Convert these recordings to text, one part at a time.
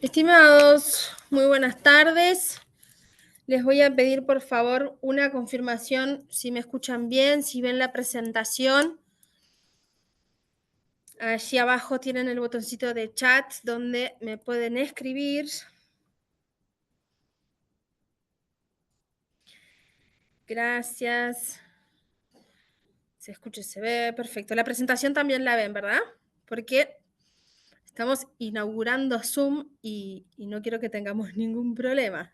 Estimados, muy buenas tardes. Les voy a pedir por favor una confirmación si me escuchan bien, si ven la presentación. Allí abajo tienen el botoncito de chat donde me pueden escribir. Gracias. Se escucha y se ve. Perfecto. La presentación también la ven, ¿verdad? Porque estamos inaugurando Zoom y no quiero que tengamos ningún problema.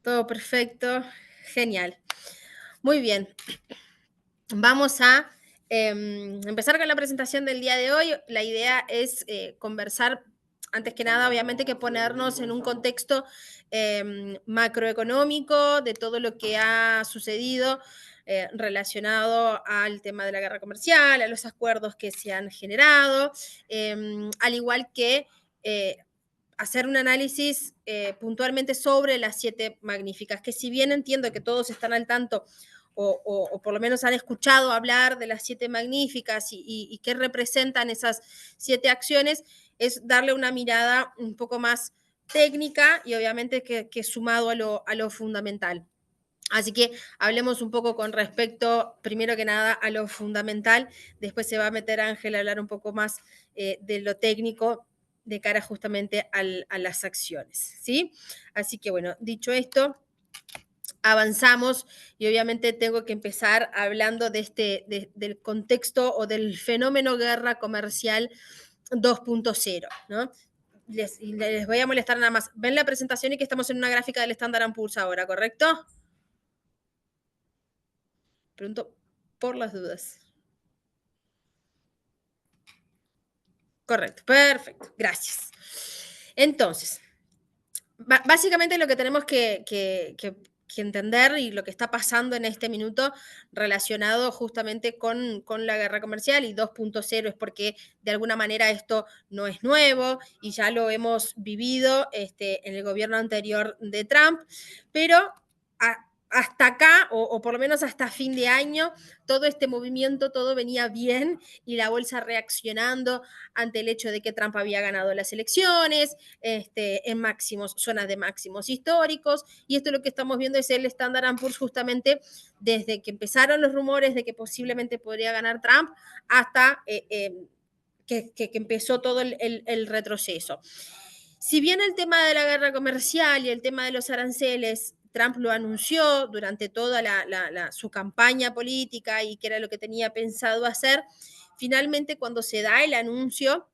Todo perfecto. Genial. Muy bien. Vamos a empezar con la presentación del día de hoy. La idea es conversar, antes que nada, obviamente que ponernos en un contexto macroeconómico de todo lo que ha sucedido relacionado al tema de la guerra comercial, a los acuerdos que se han generado, al igual que hacer un análisis puntualmente sobre las 7 magníficas, que si bien entiendo que todos están al tanto o por lo menos han escuchado hablar de las 7 magníficas y qué representan esas 7 acciones, es darle una mirada un poco más técnica y obviamente que sumado a lo fundamental. Así que hablemos un poco con respecto, primero que nada, a lo fundamental. Después se va a meter Ángel a hablar un poco más de lo técnico de cara justamente a las acciones, ¿sí? Así que bueno, dicho esto, avanzamos y obviamente tengo que empezar hablando del contexto o del fenómeno guerra comercial 2.0, ¿no? Les voy a molestar nada más. Ven la presentación y que estamos en una gráfica del Standard & Poor's ahora, ¿correcto? Pregunto por las dudas. Correcto, perfecto, gracias. Entonces, básicamente lo que tenemos que entender y lo que está pasando en este minuto relacionado justamente con la guerra comercial y 2.0 es porque de alguna manera esto no es nuevo y ya lo hemos vivido en el gobierno anterior de Trump, pero hasta acá, o por lo menos hasta fin de año, todo este movimiento, todo venía bien y la bolsa reaccionando ante el hecho de que Trump había ganado las elecciones, en máximos, zonas de máximos históricos, y esto lo que estamos viendo es el Standard & Poor's justamente desde que empezaron los rumores de que posiblemente podría ganar Trump hasta que empezó todo el retroceso. Si bien el tema de la guerra comercial y el tema de los aranceles, Trump lo anunció durante toda su campaña política y que era lo que tenía pensado hacer, finalmente cuando se da el anuncio,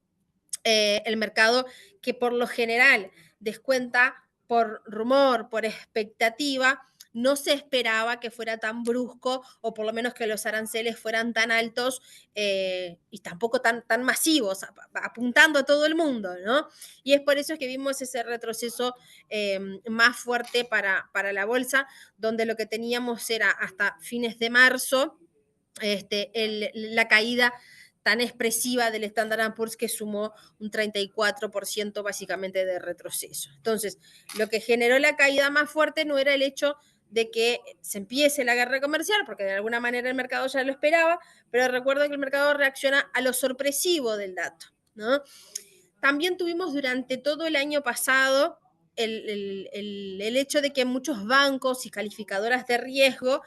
el mercado que por lo general descuenta por rumor, por expectativa, no se esperaba que fuera tan brusco o por lo menos que los aranceles fueran tan altos y tampoco tan masivos, apuntando a todo el mundo, ¿no? Y es por eso que vimos ese retroceso más fuerte para la bolsa, donde lo que teníamos era hasta fines de marzo la caída tan expresiva del Standard & Poor's que sumó un 34% básicamente de retroceso. Entonces, lo que generó la caída más fuerte no era el hecho de que se empiece la guerra comercial, porque de alguna manera el mercado ya lo esperaba, pero recuerdo que el mercado reacciona a lo sorpresivo del dato, ¿no? También tuvimos durante todo el año pasado el hecho de que muchos bancos y calificadoras de riesgo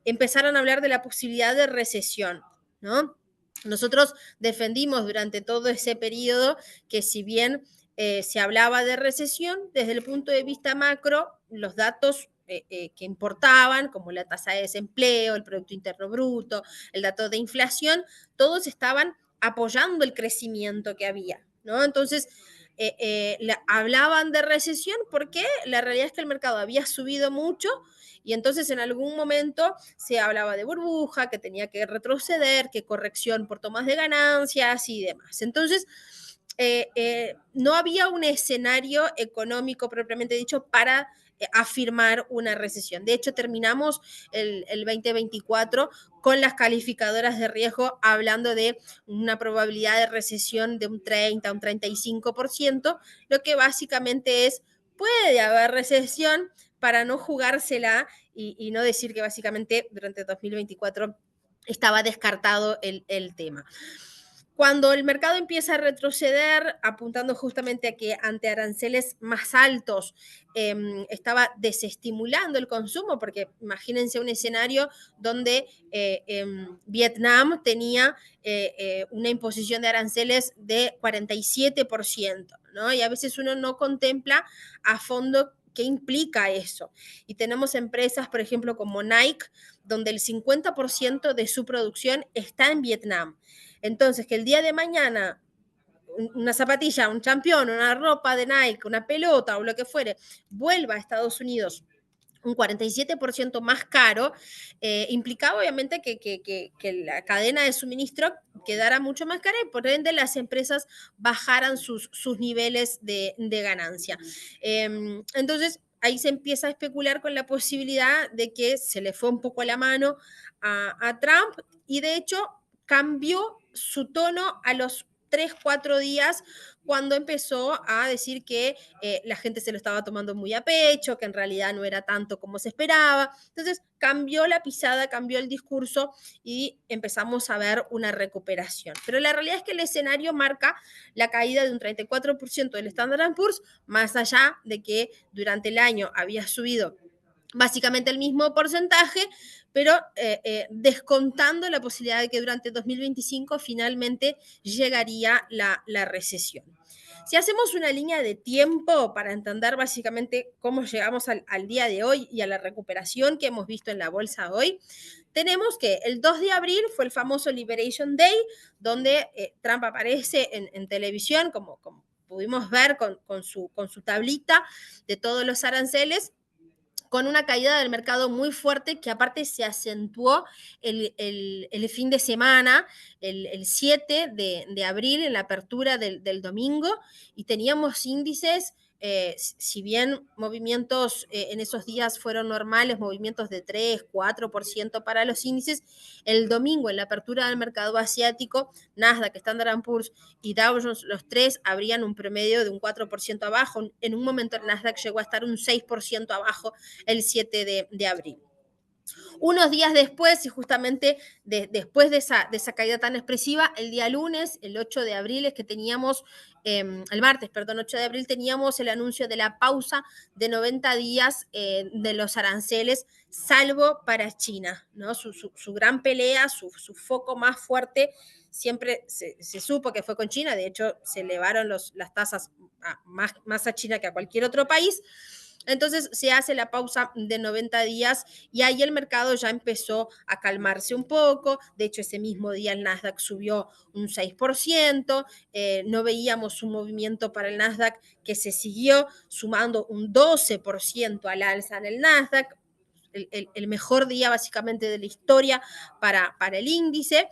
empezaron a hablar de la posibilidad de recesión, ¿no? Nosotros defendimos durante todo ese periodo que si bien se hablaba de recesión, desde el punto de vista macro, los datos que importaban, como la tasa de desempleo, el Producto Interno Bruto, el dato de inflación, todos estaban apoyando el crecimiento que había, ¿no? Entonces, hablaban de recesión porque la realidad es que el mercado había subido mucho y entonces en algún momento se hablaba de burbuja, que tenía que retroceder, que corrección por tomas de ganancias y demás. Entonces, no había un escenario económico propiamente dicho para afirmar una recesión. De hecho, terminamos el 2024 con las calificadoras de riesgo hablando de una probabilidad de recesión de un 30, un 35%, lo que básicamente es, puede haber recesión para no jugársela y no decir que básicamente durante 2024 estaba descartado el tema. Cuando el mercado empieza a retroceder, apuntando justamente a que ante aranceles más altos estaba desestimulando el consumo, porque imagínense un escenario donde Vietnam tenía una imposición de aranceles de 47%, ¿no? Y a veces uno no contempla a fondo qué implica eso. Y tenemos empresas, por ejemplo, como Nike, donde el 50% de su producción está en Vietnam. Entonces, que el día de mañana una zapatilla, un campeón, una ropa de Nike, una pelota o lo que fuere, vuelva a Estados Unidos un 47% más caro, implicaba obviamente que la cadena de suministro quedara mucho más cara y por ende las empresas bajaran sus niveles de ganancia. Entonces, ahí se empieza a especular con la posibilidad de que se le fue un poco la mano a Trump y de hecho cambió su tono a los 3, 4 días cuando empezó a decir que la gente se lo estaba tomando muy a pecho, que en realidad no era tanto como se esperaba. Entonces cambió la pisada, cambió el discurso y empezamos a ver una recuperación. Pero la realidad es que el escenario marca la caída de un 34% del Standard Poor's, más allá de que durante el año había subido básicamente el mismo porcentaje, pero descontando la posibilidad de que durante 2025 finalmente llegaría la recesión. Si hacemos una línea de tiempo para entender básicamente cómo llegamos al día de hoy y a la recuperación que hemos visto en la bolsa hoy, tenemos que el 2 de abril fue el famoso Liberation Day, donde Trump aparece en televisión, como pudimos ver con su tablita de todos los aranceles, con una caída del mercado muy fuerte que aparte se acentuó el fin de semana, el 7 de abril, en la apertura del domingo, y teníamos índices, si bien movimientos en esos días fueron normales, movimientos de 3, 4% para los índices, el domingo en la apertura del mercado asiático, Nasdaq, Standard Poor's y Dow Jones, los tres habrían un promedio de un 4% abajo. En un momento el Nasdaq llegó a estar un 6% abajo el 7 de abril. Unos días después, y justamente después de esa caída tan expresiva, el día lunes, el 8 de abril, es que teníamos, el martes, perdón, 8 de abril, teníamos el anuncio de la pausa de 90 días de los aranceles, salvo para China, ¿no? Su gran pelea, su foco más fuerte, siempre se supo que fue con China, de hecho se elevaron las tasas más a China que a cualquier otro país. Entonces se hace la pausa de 90 días y ahí el mercado ya empezó a calmarse un poco. De hecho, ese mismo día el Nasdaq subió un 6%. No veíamos un movimiento para el Nasdaq que se siguió sumando un 12% al alza en el Nasdaq. El mejor día básicamente de la historia para el índice,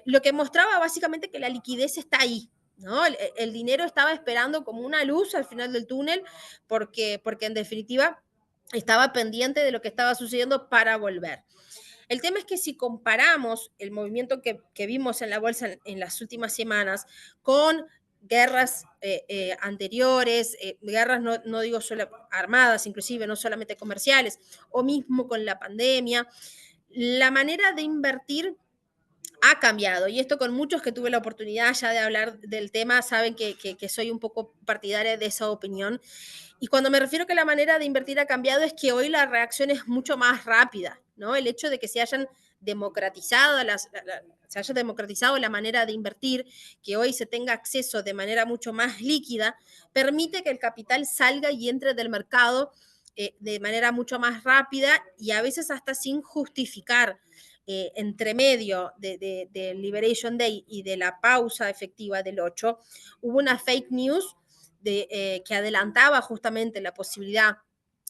lo que mostraba básicamente que la liquidez está ahí, ¿no? El dinero estaba esperando como una luz al final del túnel porque en definitiva estaba pendiente de lo que estaba sucediendo para volver. El tema es que si comparamos el movimiento que vimos en la bolsa en las últimas semanas con guerras anteriores, guerras no digo solo armadas, inclusive no solamente comerciales, o mismo con la pandemia, la manera de invertir ha cambiado. Y esto con muchos que tuve la oportunidad ya de hablar del tema, saben que soy un poco partidaria de esa opinión. Y cuando me refiero que la manera de invertir ha cambiado es que hoy la reacción es mucho más rápida, ¿no? El hecho de que se hayan democratizado se haya democratizado la manera de invertir, que hoy se tenga acceso de manera mucho más líquida, permite que el capital salga y entre del mercado de manera mucho más rápida y a veces hasta sin justificar. Entre medio de Liberation Day y de la pausa efectiva del 8, hubo una fake news que adelantaba justamente la posibilidad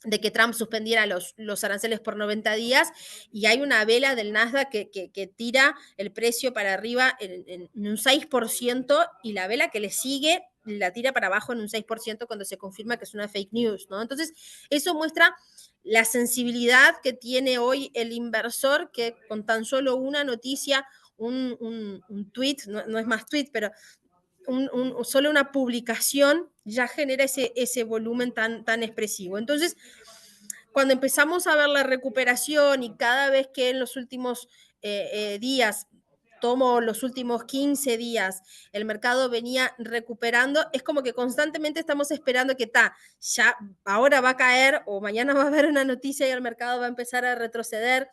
de que Trump suspendiera los aranceles por 90 días y hay una vela del Nasdaq que tira el precio para arriba en un 6% y la vela que le sigue la tira para abajo en un 6% cuando se confirma que es una fake news, ¿no? Entonces, eso muestra la sensibilidad que tiene hoy el inversor que con tan solo una noticia, un tweet, no es más tweet, pero solo una publicación ya genera ese volumen tan expresivo. Entonces, cuando empezamos a ver la recuperación y cada vez que en los últimos días tomo los últimos 15 días, el mercado venía recuperando, es como que constantemente estamos esperando que ya ahora va a caer o mañana va a haber una noticia y el mercado va a empezar a retroceder.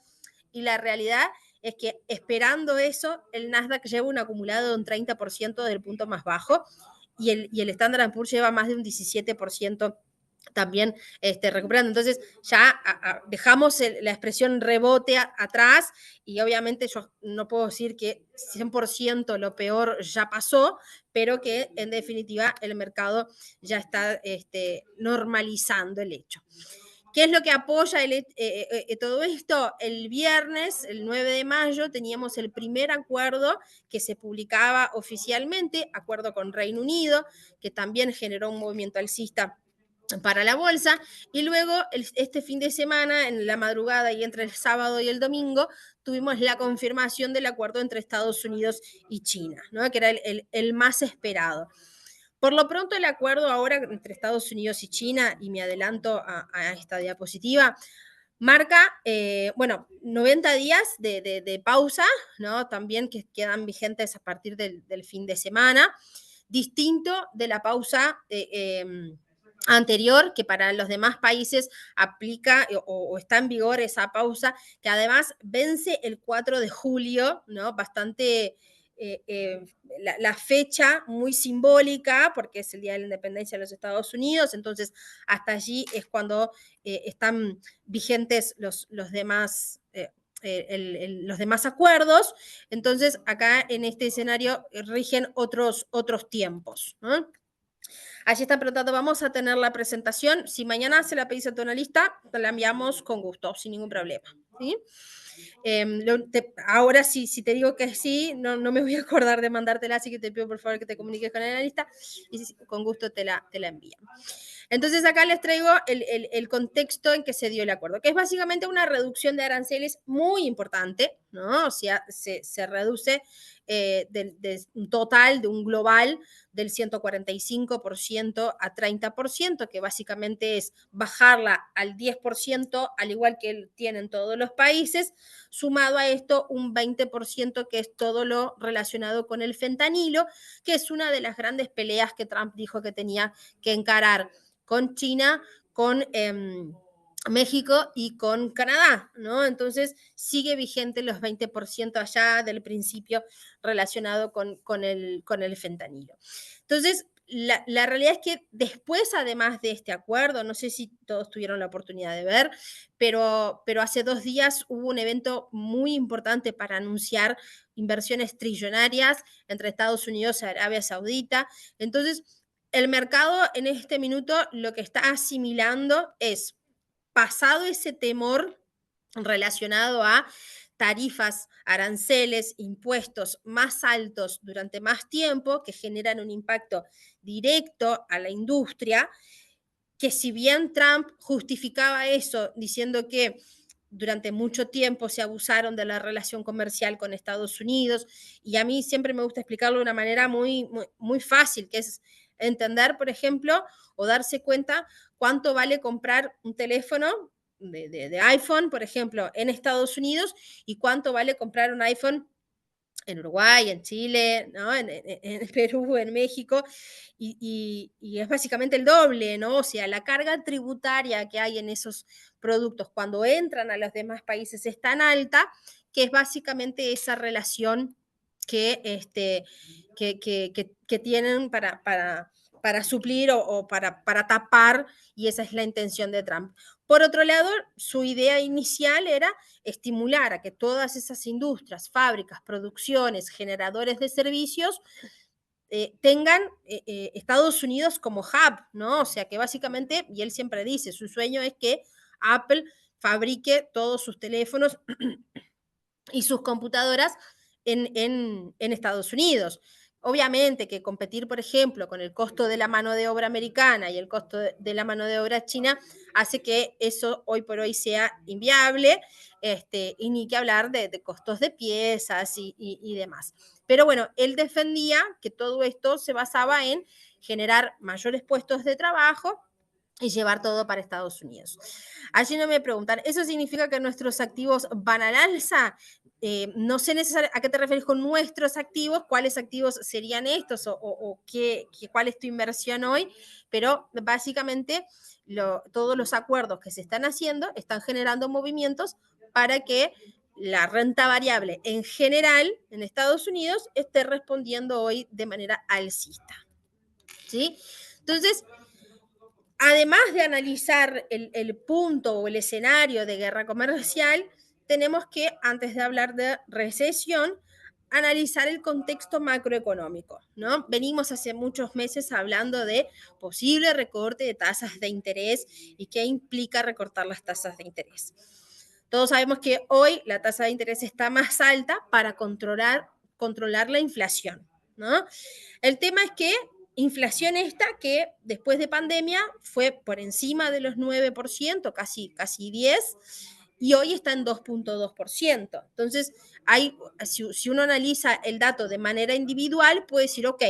Y la realidad es que esperando eso, el Nasdaq lleva un acumulado de un 30% del punto más bajo y el Standard & Poor's lleva más de un 17% también recuperando. Entonces ya dejamos la expresión rebote atrás y obviamente yo no puedo decir que 100% lo peor ya pasó, pero que en definitiva el mercado ya está normalizando el hecho. ¿Qué es lo que apoya todo esto? El viernes, el 9 de mayo, teníamos el primer acuerdo que se publicaba oficialmente, acuerdo con Reino Unido, que también generó un movimiento alcista para la bolsa, y luego este fin de semana, en la madrugada y entre el sábado y el domingo, tuvimos la confirmación del acuerdo entre Estados Unidos y China, ¿no? Que era el más esperado. Por lo pronto, el acuerdo ahora entre Estados Unidos y China, y me adelanto a esta diapositiva, marca, 90 días de pausa, ¿no? También que quedan vigentes a partir del fin de semana, distinto de la pausa anterior, que para los demás países aplica o está en vigor esa pausa, que además vence el 4 de julio, ¿no? Bastante la fecha muy simbólica, porque es el Día de la Independencia de los Estados Unidos, entonces hasta allí es cuando están vigentes los demás. Los demás acuerdos, entonces acá en este escenario rigen otros tiempos, ¿no? Allí están preguntando, vamos a tener la presentación. Si mañana se la pedís a tu analista, te la enviamos con gusto, sin ningún problema. ¿Sí? Ahora sí, si te digo que sí, no me voy a acordar de mandártela, así que te pido por favor que te comuniques con el analista y con gusto te la envían. Entonces acá les traigo el contexto en que se dio el acuerdo, que es básicamente una reducción de aranceles muy importante, ¿no? O sea, se reduce de un total, de un global del 145% a 30%, que básicamente es bajarla al 10%, al igual que tienen todos los países, sumado a esto un 20% que es todo lo relacionado con el fentanilo, que es una de las grandes peleas que Trump dijo que tenía que encarar con China, con México y con Canadá, ¿no? Entonces sigue vigente los 20% allá del principio relacionado con el fentanilo. Entonces, la realidad es que después, además de este acuerdo, no sé si todos tuvieron la oportunidad de ver, pero hace 2 días hubo un evento muy importante para anunciar inversiones trillonarias entre Estados Unidos y Arabia Saudita. Entonces, el mercado en este minuto lo que está asimilando es, pasado ese temor relacionado a tarifas, aranceles, impuestos más altos durante más tiempo, que generan un impacto directo a la industria, que si bien Trump justificaba eso diciendo que durante mucho tiempo se abusaron de la relación comercial con Estados Unidos, y a mí siempre me gusta explicarlo de una manera muy fácil, que es entender, por ejemplo, o darse cuenta cuánto vale comprar un teléfono de iPhone, por ejemplo, en Estados Unidos, y cuánto vale comprar un iPhone en Uruguay, en Chile, ¿no? En Perú, en México, y es básicamente el doble, ¿no? O sea, la carga tributaria que hay en esos productos cuando entran a los demás países es tan alta que es básicamente esa relación que, que tienen para suplir o para tapar, y esa es la intención de Trump. Por otro lado, su idea inicial era estimular a que todas esas industrias, fábricas, producciones, generadores de servicios tengan Estados Unidos como hub, ¿no? O sea, que básicamente, y él siempre dice, su sueño es que Apple fabrique todos sus teléfonos y sus computadoras en Estados Unidos. Obviamente que competir, por ejemplo, con el costo de la mano de obra americana y el costo de la mano de obra china hace que eso hoy por hoy sea inviable, y ni que hablar de costos de piezas y demás. Pero bueno, él defendía que todo esto se basaba en generar mayores puestos de trabajo y llevar todo para Estados Unidos. Allí no me preguntan, ¿eso significa que nuestros activos van al alza? No sé a qué te refieres con nuestros activos, cuáles activos serían estos o cuál es tu inversión hoy, pero básicamente todos los acuerdos que se están haciendo están generando movimientos para que la renta variable en general en Estados Unidos esté respondiendo hoy de manera alcista. ¿Sí? Entonces, además de analizar el punto o el escenario de guerra comercial, tenemos que, antes de hablar de recesión, analizar el contexto macroeconómico, ¿no? Venimos hace muchos meses hablando de posible recorte de tasas de interés y qué implica recortar las tasas de interés. Todos sabemos que hoy la tasa de interés está más alta para controlar la inflación, ¿no? El tema es que inflación esta que después de pandemia fue por encima de los 9%, casi 10%, y hoy está en 2,2%. Entonces, si uno analiza el dato de manera individual, puede decir, ok,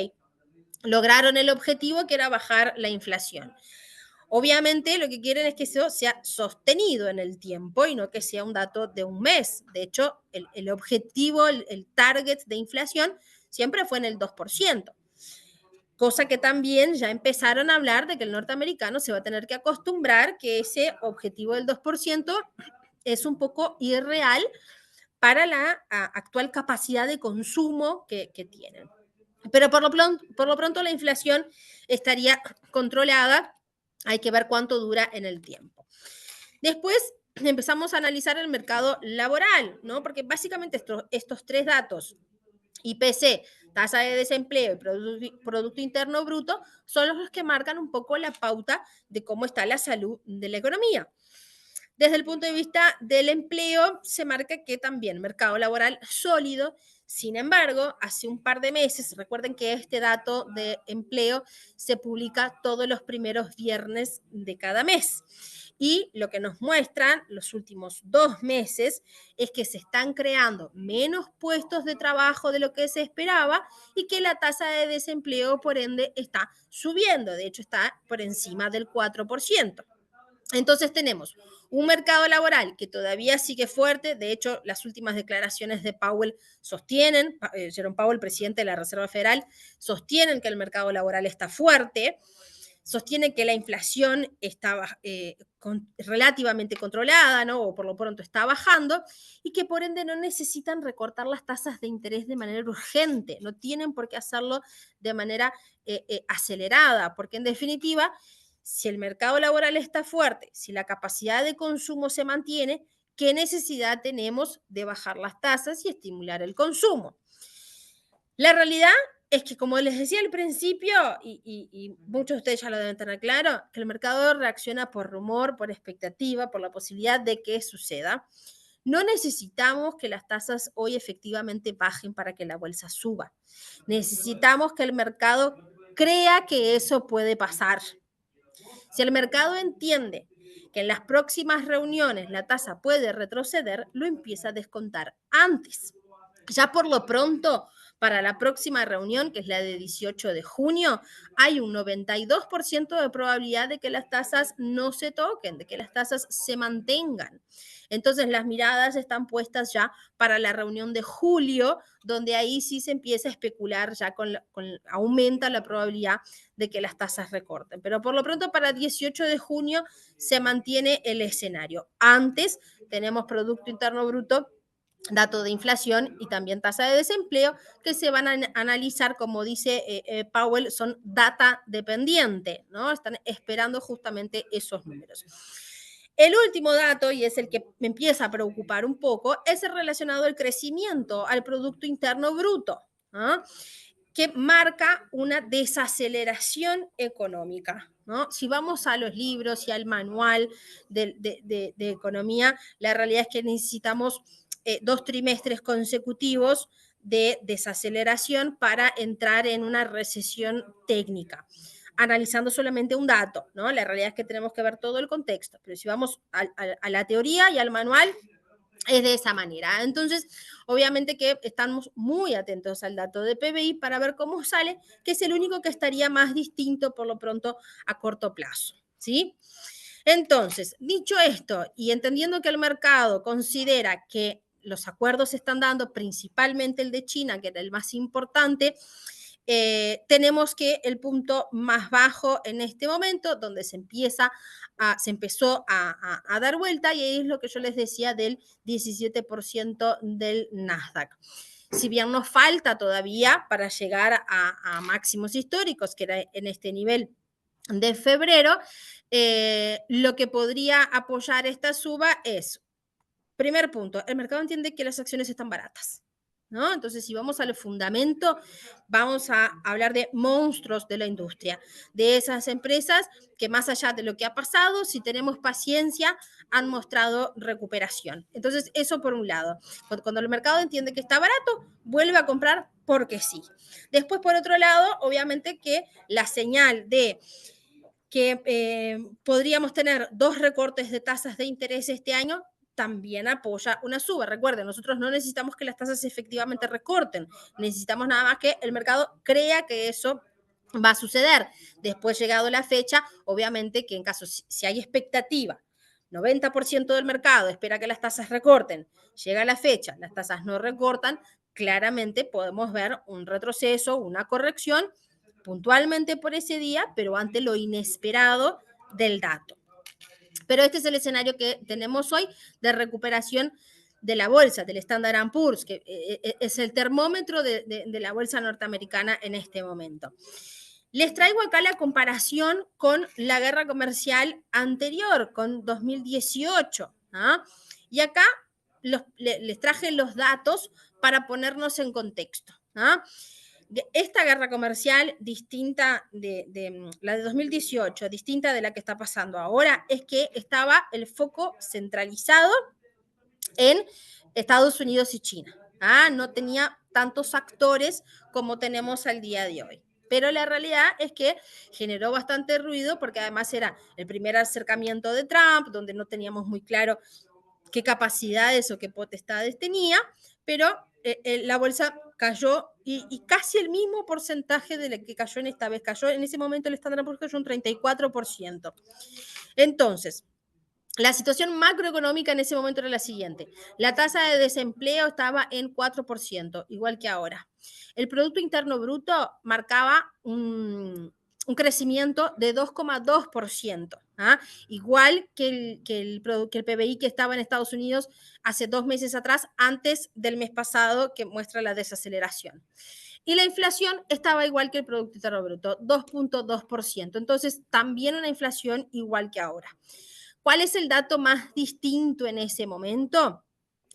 lograron el objetivo que era bajar la inflación. Obviamente lo que quieren es que eso sea sostenido en el tiempo y no que sea un dato de un mes. De hecho, el objetivo, el target de inflación siempre fue en el 2%. Cosa que también ya empezaron a hablar de que el norteamericano se va a tener que acostumbrar que ese objetivo del 2% es un poco irreal para la actual capacidad de consumo que tienen. Pero por lo pronto la inflación estaría controlada, hay que ver cuánto dura en el tiempo. Después empezamos a analizar el mercado laboral, ¿no? Porque básicamente estos tres datos, IPC, tasa de desempleo y Producto Interno Bruto, son los que marcan un poco la pauta de cómo está la salud de la economía. Desde el punto de vista del empleo, se marca que también mercado laboral sólido. Sin embargo, hace un par de meses, recuerden que este dato de empleo se publica todos los primeros viernes de cada mes. Y lo que nos muestran los últimos 2 meses es que se están creando menos puestos de trabajo de lo que se esperaba y que la tasa de desempleo, por ende, está subiendo. De hecho, está por encima del 4%. Entonces tenemos un mercado laboral que todavía sigue fuerte. De hecho, las últimas declaraciones de Powell sostienen, Jerome Powell, presidente de la Reserva Federal, sostienen que el mercado laboral está fuerte, sostienen que la inflación está relativamente controlada, ¿no? O por lo pronto está bajando, y que por ende no necesitan recortar las tasas de interés de manera urgente, no tienen por qué hacerlo de manera acelerada, porque en definitiva, si el mercado laboral está fuerte, si la capacidad de consumo se mantiene, ¿qué necesidad tenemos de bajar las tasas y estimular el consumo? La realidad es que, como les decía al principio, y muchos de ustedes ya lo deben tener claro, que el mercado reacciona por rumor, por expectativa, por la posibilidad de que suceda. No necesitamos que las tasas hoy efectivamente bajen para que la bolsa suba. Necesitamos que el mercado crea que eso puede pasar. Si el mercado entiende que en las próximas reuniones la tasa puede retroceder, lo empieza a descontar antes. Ya por lo pronto, para la próxima reunión, que es la de 18 de junio, hay un 92% de probabilidad de que las tasas no se toquen, de que las tasas se mantengan. Entonces, las miradas están puestas ya para la reunión de julio, donde ahí sí se empieza a especular, ya aumenta la probabilidad de que las tasas recorten. Pero por lo pronto, para 18 de junio se mantiene el escenario. Antes tenemos Producto Interno Bruto, dato de inflación y también tasa de desempleo, que se van a analizar, como dice Powell, son data dependiente, ¿no? Están esperando justamente esos números. El último dato, y es el que me empieza a preocupar un poco, es el relacionado al crecimiento, al Producto Interno Bruto, ¿no? Que marca una desaceleración económica, ¿no? Si vamos a los libros y al manual de economía, la realidad es que necesitamos 2 trimestres consecutivos de desaceleración para entrar en una recesión técnica, analizando solamente un dato, ¿no? La realidad es que tenemos que ver todo el contexto, pero si vamos a la teoría y al manual, es de esa manera. Entonces, obviamente que estamos muy atentos al dato de PBI para ver cómo sale, que es el único que estaría más distinto por lo pronto a corto plazo, ¿sí? Entonces, dicho esto, y entendiendo que el mercado considera que los acuerdos se están dando, principalmente el de China, que era el más importante, tenemos que el punto más bajo en este momento, donde se empezó a dar vuelta, y ahí es lo que yo les decía del 17% del Nasdaq. Si bien nos falta todavía para llegar a máximos históricos, que era en este nivel de febrero, lo que podría apoyar esta suba es, primer punto, el mercado entiende que las acciones están baratas, ¿no? Entonces, si vamos al fundamento, vamos a hablar de monstruos de la industria, de esas empresas que más allá de lo que ha pasado, si tenemos paciencia, han mostrado recuperación. Entonces, eso por un lado. Cuando el mercado entiende que está barato, vuelve a comprar porque sí. Después, por otro lado, obviamente que la señal de que podríamos tener 2 recortes de tasas de interés este año, también apoya una suba. Recuerden, nosotros no necesitamos que las tasas efectivamente recorten, necesitamos nada más que el mercado crea que eso va a suceder. Después, llegado la fecha, obviamente que en caso, si hay expectativa, 90% del mercado espera que las tasas recorten, llega la fecha, las tasas no recortan, claramente podemos ver un retroceso, una corrección, puntualmente por ese día, pero ante lo inesperado del dato. Pero este es el escenario que tenemos hoy de recuperación de la bolsa, del Standard & Poor's, que es el termómetro de la bolsa norteamericana en este momento. Les traigo acá la comparación con la guerra comercial anterior, con 2018. ¿Ah? Y acá les traje los datos para ponernos en contexto. ¿Ah? Esta guerra comercial, distinta de la de 2018, distinta de la que está pasando ahora, es que estaba el foco centralizado en Estados Unidos y China. No tenía tantos actores como tenemos al día de hoy. Pero la realidad es que generó bastante ruido porque además era el primer acercamiento de Trump, donde no teníamos muy claro qué capacidades o qué potestades tenía, pero la bolsa cayó y casi el mismo porcentaje de lo que cayó en esta vez. Cayó en ese momento el Standard & Poor's cayó un 34%. Entonces, la situación macroeconómica en ese momento era la siguiente. La tasa de desempleo estaba en 4%, igual que ahora. El Producto Interno Bruto marcaba un crecimiento de 2,2%, igual que el PBI que estaba en Estados Unidos hace 2 meses atrás, antes del mes pasado, que muestra la desaceleración. Y la inflación estaba igual que el Producto Interno Bruto, 2,2%. Entonces, también una inflación igual que ahora. ¿Cuál es el dato más distinto en ese momento?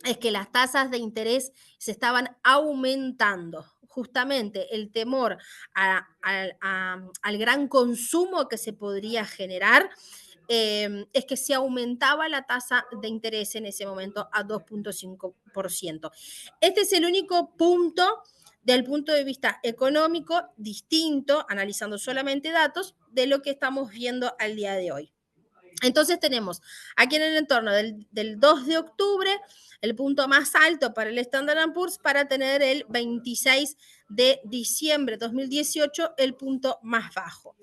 Es que las tasas de interés se estaban aumentando. Justamente el temor al gran consumo que se podría generar es que se aumentaba la tasa de interés en ese momento a 2,5%. Este es el único punto del punto de vista económico distinto, analizando solamente datos, de lo que estamos viendo al día de hoy. Entonces tenemos aquí en el entorno del 2 de octubre el punto más alto para el Standard & Poor's, para tener el 26 de diciembre de 2018 el punto más bajo.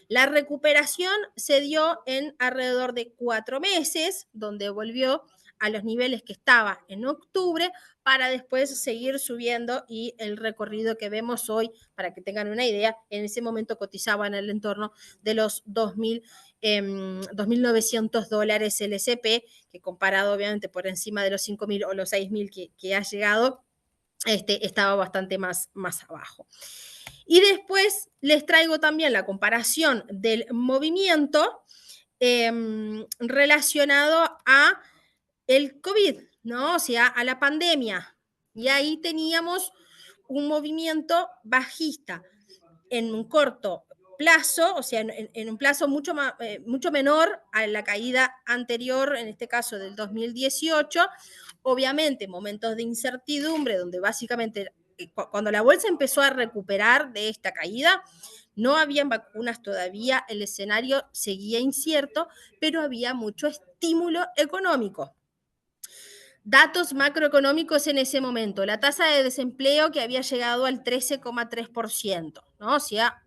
La recuperación se dio en alrededor de 4 meses, donde volvió a los niveles que estaba en octubre, para después seguir subiendo, y el recorrido que vemos hoy, para que tengan una idea, en ese momento cotizaba en el entorno de los 2.900 dólares el S&P, que comparado obviamente por encima de los 5.000 o los 6.000 que ha llegado, estaba bastante más abajo. Y después les traigo también la comparación del movimiento relacionado a el COVID, ¿no? O sea, a la pandemia. Y ahí teníamos un movimiento bajista en un corto plazo, o sea, en un plazo mucho menor a la caída anterior, en este caso del 2018. Obviamente, momentos de incertidumbre, donde básicamente cuando la bolsa empezó a recuperar de esta caída, no habían vacunas todavía, el escenario seguía incierto, pero había mucho estímulo económico. Datos macroeconómicos en ese momento, la tasa de desempleo que había llegado al 13,3%, ¿no? O sea,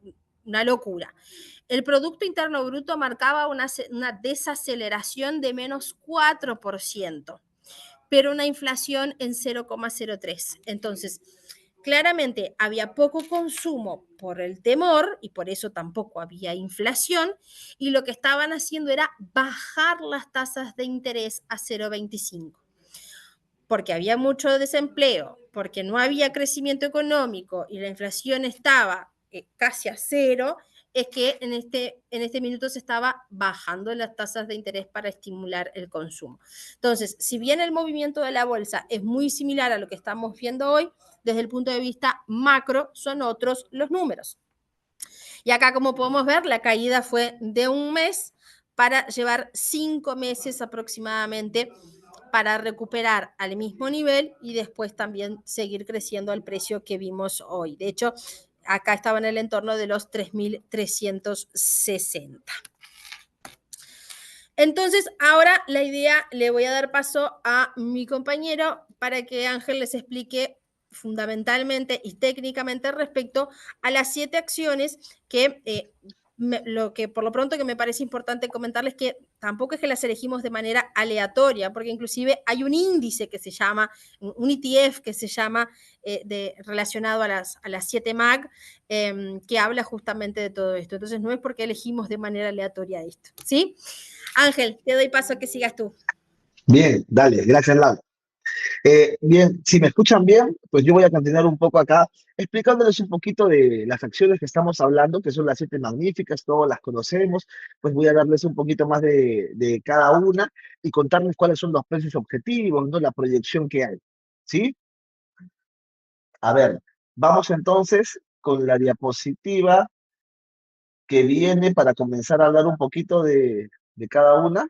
una locura. El Producto Interno Bruto marcaba una desaceleración de menos 4%. pero una inflación en 0,03. Entonces, claramente había poco consumo por el temor y por eso tampoco había inflación, y lo que estaban haciendo era bajar las tasas de interés a 0,25 porque había mucho desempleo, porque no había crecimiento económico y la inflación estaba casi a cero, es que en este minuto se estaba bajando las tasas de interés para estimular el consumo. Entonces, si bien el movimiento de la bolsa es muy similar a lo que estamos viendo hoy, desde el punto de vista macro son otros los números. Y acá, como podemos ver, la caída fue de un mes para llevar 5 meses aproximadamente para recuperar al mismo nivel y después también seguir creciendo al precio que vimos hoy. De hecho, acá estaba en el entorno de los 3.360. Entonces, ahora la idea, le voy a dar paso a mi compañero para que Ángel les explique fundamentalmente y técnicamente respecto a las 7 acciones que lo que por lo pronto que me parece importante comentarles que tampoco es que las elegimos de manera aleatoria, porque inclusive hay un índice que se llama, un ETF que se llama relacionado a las 7 MAG, que habla justamente de todo esto. Entonces no es porque elegimos de manera aleatoria esto, ¿sí? Ángel, te doy paso a que sigas tú. Bien, dale, gracias, Lau. Bien, si me escuchan bien, pues yo voy a continuar un poco acá explicándoles un poquito de las acciones que estamos hablando, que son las siete magníficas, todas las conocemos, pues voy a darles un poquito más de cada una y contarles cuáles son los precios objetivos, ¿no? La proyección que hay, ¿sí? A ver, vamos entonces con la diapositiva que viene para comenzar a hablar un poquito de cada una.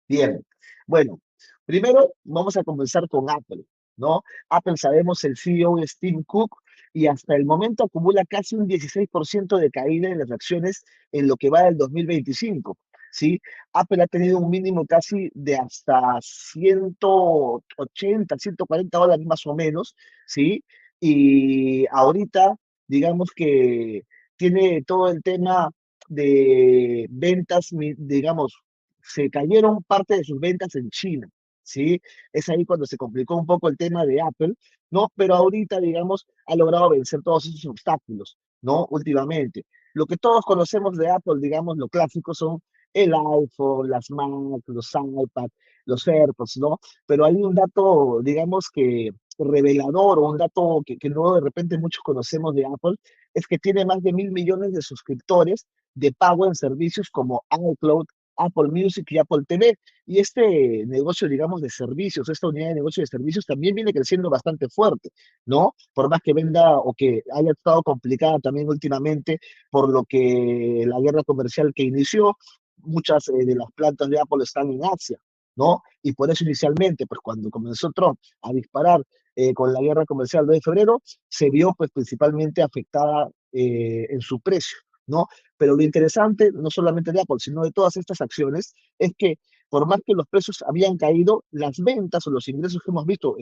Bien, bueno, primero vamos a comenzar con Apple, ¿no? Apple sabemos el CEO es Tim Cook y hasta el momento acumula casi un 16% de caída en las acciones en lo que va del 2025, ¿sí? Apple ha tenido un mínimo casi de hasta 180, $140 más o menos, ¿sí? Y ahorita, digamos que tiene todo el tema de ventas, digamos, se cayeron parte de sus ventas en China, ¿sí? Es ahí cuando se complicó un poco el tema de Apple, ¿no? Pero ahorita, digamos, ha logrado vencer todos esos obstáculos, ¿no? Últimamente. Lo que todos conocemos de Apple, digamos, lo clásico son el iPhone, las Mac, los iPad, los AirPods, ¿no? Pero hay un dato, digamos, que revelador o un dato que no de repente muchos conocemos de Apple, es que tiene más de 1.000 millones de suscriptores de pago en servicios como iCloud, Apple Music y Apple TV. Y este negocio, digamos, de servicios, esta unidad de negocio de servicios también viene creciendo bastante fuerte, ¿no? Por más que venda o que haya estado complicada también últimamente por lo que la guerra comercial que inició, muchas de las plantas de Apple están en Asia, ¿no? Y por eso inicialmente, pues cuando comenzó Trump a disparar con la guerra comercial de febrero, se vio pues principalmente afectada en su precio, ¿no? Pero lo interesante, no solamente de Apple, sino de todas estas acciones, es que por más que los precios habían caído, las ventas o los ingresos que hemos visto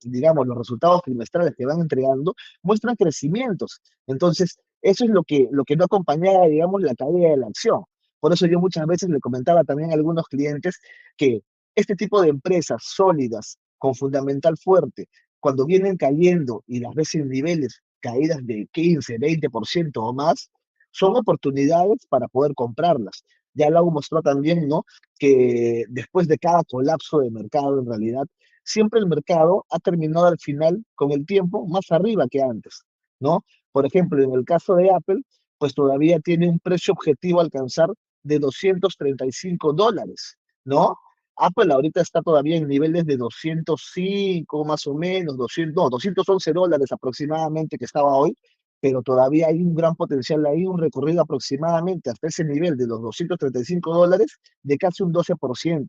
digamos, los resultados trimestrales que van entregando, muestran crecimientos. Entonces, eso es lo que no acompañaba, digamos, la caída de la acción. Por eso yo muchas veces le comentaba también a algunos clientes que este tipo de empresas sólidas, con fundamental fuerte, cuando vienen cayendo y las ves en niveles caídas de 15, 20% o más, son oportunidades para poder comprarlas. Ya Lau mostró también, ¿no? Que después de cada colapso de mercado, en realidad, siempre el mercado ha terminado al final, con el tiempo, más arriba que antes, ¿no? Por ejemplo, en el caso de Apple, pues todavía tiene un precio objetivo a alcanzar de $235, ¿no? Apple ahorita está todavía en niveles de 205 más o menos, 200, no, $211 aproximadamente que estaba hoy, pero todavía hay un gran potencial ahí, un recorrido aproximadamente hasta ese nivel de los $235 de casi un 12%,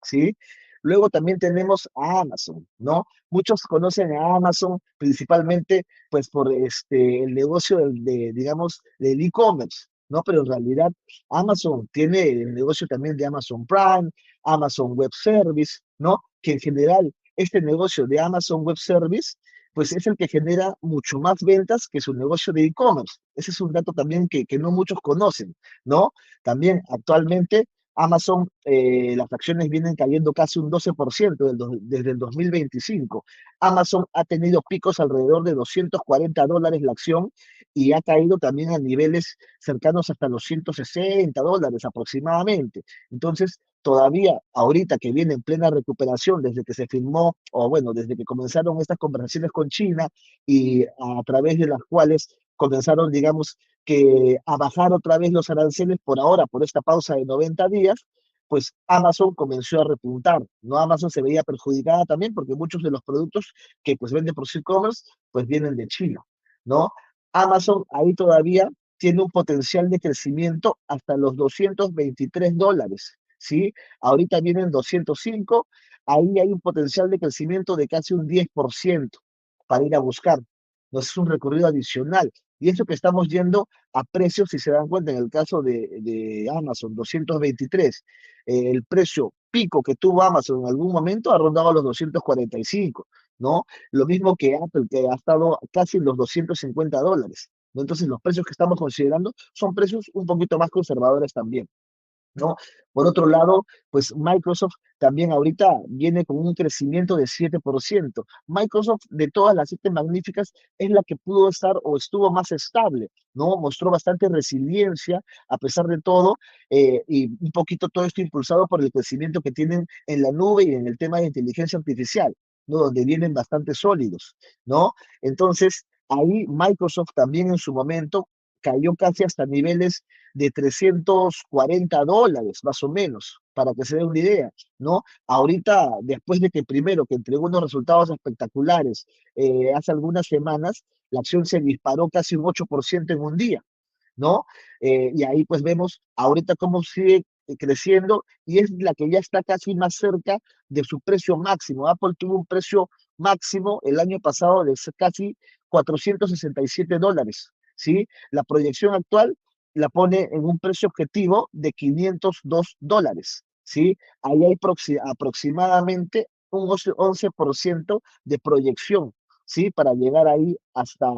¿sí? Luego también tenemos a Amazon, ¿no? Muchos conocen a Amazon principalmente pues por el negocio digamos, del e-commerce, ¿no? Pero en realidad Amazon tiene el negocio también de Amazon Prime, Amazon Web Service, ¿no? Que en general este negocio de Amazon Web Service pues es el que genera mucho más ventas que su negocio de e-commerce. Ese es un dato también que no muchos conocen, ¿no? También actualmente Amazon, las acciones vienen cayendo casi un 12% desde el 2025. Amazon ha tenido picos alrededor de $240 la acción y ha caído también a niveles cercanos hasta los $160 aproximadamente. Entonces, todavía ahorita que viene en plena recuperación desde que se firmó, o bueno, desde que comenzaron estas conversaciones con China y a través de las cuales comenzaron, digamos, que a bajar otra vez los aranceles por ahora, por esta pausa de 90 días, pues Amazon comenzó a repuntar, ¿no? Amazon se veía perjudicada también porque muchos de los productos que pues vende por e-commerce pues vienen de China, ¿no? Amazon ahí todavía tiene un potencial de crecimiento hasta los $223, ¿sí? Ahorita vienen 205, ahí hay un potencial de crecimiento de casi un 10% para ir a buscar. No es un recorrido adicional. Y eso que estamos yendo a precios, si se dan cuenta, en el caso de Amazon, 223, el precio pico que tuvo Amazon en algún momento ha rondado los 245, ¿no? Lo mismo que Apple, que ha estado casi en los $250, ¿no? Entonces, los precios que estamos considerando son precios un poquito más conservadores también, ¿no? Por otro lado, pues Microsoft también ahorita viene con un crecimiento de 7%. Microsoft, de todas las siete magníficas, es la que pudo estar o estuvo más estable, ¿no? Mostró bastante resiliencia a pesar de todo, y un poquito todo esto impulsado por el crecimiento que tienen en la nube y en el tema de inteligencia artificial, ¿no? Donde vienen bastante sólidos, ¿no? Entonces, ahí Microsoft también en su momento cayó casi hasta niveles de $340, más o menos, para que se dé una idea, ¿no? Ahorita, después de que primero que entregó unos resultados espectaculares hace algunas semanas, la acción se disparó casi un 8% en un día, ¿no? Y ahí pues vemos ahorita cómo sigue creciendo y es la que ya está casi más cerca de su precio máximo. Apple tuvo un precio máximo el año pasado de casi $467, ¿sí? La proyección actual la pone en un precio objetivo de $502, ¿sí? Ahí hay aproximadamente un 11% de proyección, ¿sí? Para llegar ahí hasta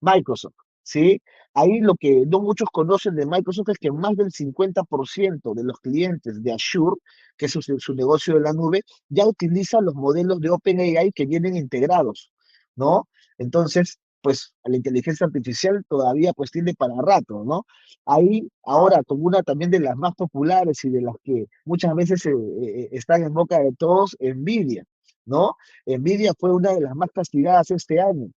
Microsoft, ¿sí? Ahí lo que no muchos conocen de Microsoft es que más del 50% de los clientes de Azure, que es su negocio de la nube, ya utilizan los modelos de OpenAI que vienen integrados, ¿no? Entonces, pues la inteligencia artificial todavía pues tiene para rato, ¿no? Ahí ahora como una también de las más populares y de las que muchas veces están en boca de todos, Nvidia, ¿no? Nvidia fue una de las más castigadas este año.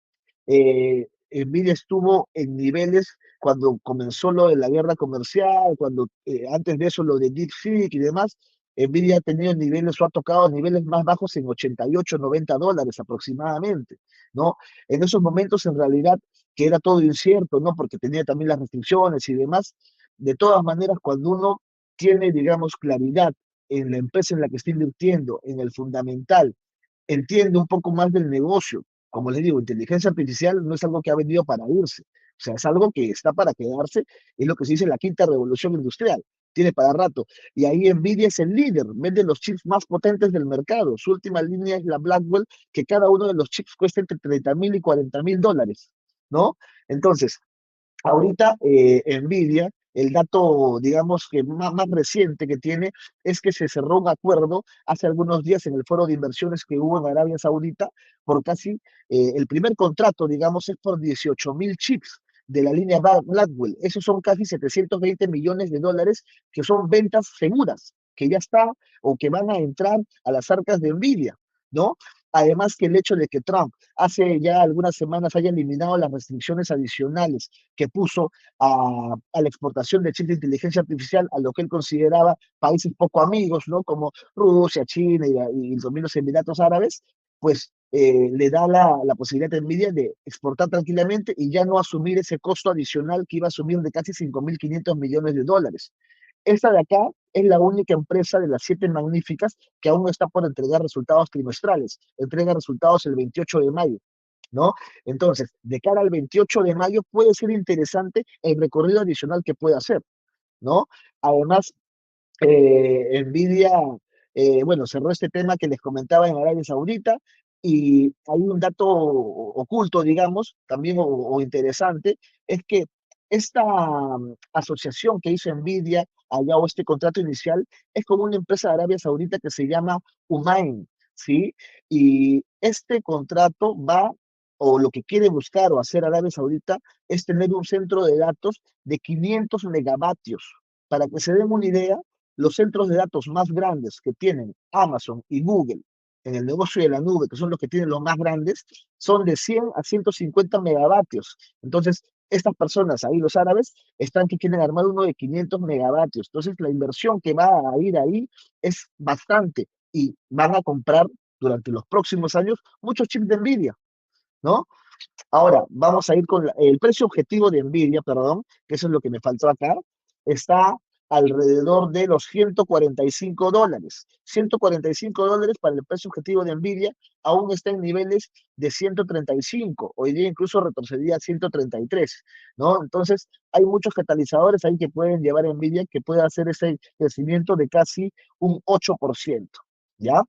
Nvidia estuvo en niveles cuando comenzó lo de la guerra comercial, cuando antes de eso lo de DeepSeek y demás, Nvidia ha tenido niveles o ha tocado niveles más bajos en 88, $90 aproximadamente, ¿no? En esos momentos en realidad que era todo incierto, ¿no? Porque tenía también las restricciones y demás. De todas maneras, cuando uno tiene, digamos, claridad en la empresa en la que está invirtiendo, en el fundamental, entiende un poco más del negocio. Como les digo, inteligencia artificial no es algo que ha venido para irse, o sea, es algo que está para quedarse, es lo que se dice la quinta revolución industrial, tiene para rato. Y ahí Nvidia es el líder, vende los chips más potentes del mercado. Su última línea es la Blackwell, que cada uno de los chips cuesta entre 30.000 y $40.000, ¿no? Entonces, ahorita Nvidia, el dato, digamos, que más reciente que tiene es que se cerró un acuerdo hace algunos días en el foro de inversiones que hubo en Arabia Saudita por casi, el primer contrato, digamos, es por 18.000 chips de la línea Blackwell. Esos son casi $720 millones que son ventas seguras, que ya está o que van a entrar a las arcas de Nvidia, ¿no? Además que el hecho de que Trump hace ya algunas semanas haya eliminado las restricciones adicionales que puso a la exportación de chips de inteligencia artificial a lo que él consideraba países poco amigos, ¿no? Como Rusia, China y también los Emiratos Árabes, pues le da la posibilidad a Nvidia de exportar tranquilamente y ya no asumir ese costo adicional que iba a asumir de casi $5.500 millones. Esta de acá es la única empresa de las siete magníficas que aún no está por entregar resultados trimestrales. Entrega resultados el 28 de mayo, ¿no? Entonces, de cara al 28 de mayo puede ser interesante el recorrido adicional que puede hacer, ¿no? Además, Nvidia, bueno, cerró este tema que les comentaba en Arabia Saudita y hay un dato oculto, digamos, también o interesante, es que esta asociación que hizo Nvidia allá o este contrato inicial es con una empresa de Arabia Saudita que se llama Umain, ¿sí? Y este contrato va, o lo que quiere buscar o hacer Arabia Saudita es tener un centro de datos de 500 megavatios. Para que se den una idea, los centros de datos más grandes que tienen Amazon y Google en el negocio de la nube, que son los que tienen los más grandes, son de 100 a 150 megavatios. Entonces, estas personas ahí, los árabes, están que quieren armar uno de 500 megavatios. Entonces, la inversión que va a ir ahí es bastante y van a comprar durante los próximos años muchos chips de Nvidia, ¿no? Ahora, vamos a ir con el precio objetivo de Nvidia, perdón, que eso es lo que me faltó acá, está alrededor de los $145. $145 para el precio objetivo de Nvidia, aún está en niveles de 135, hoy día incluso retrocedía a 133, ¿no? Entonces, hay muchos catalizadores ahí que pueden llevar a Nvidia que puede hacer ese crecimiento de casi un 8%, ¿ya?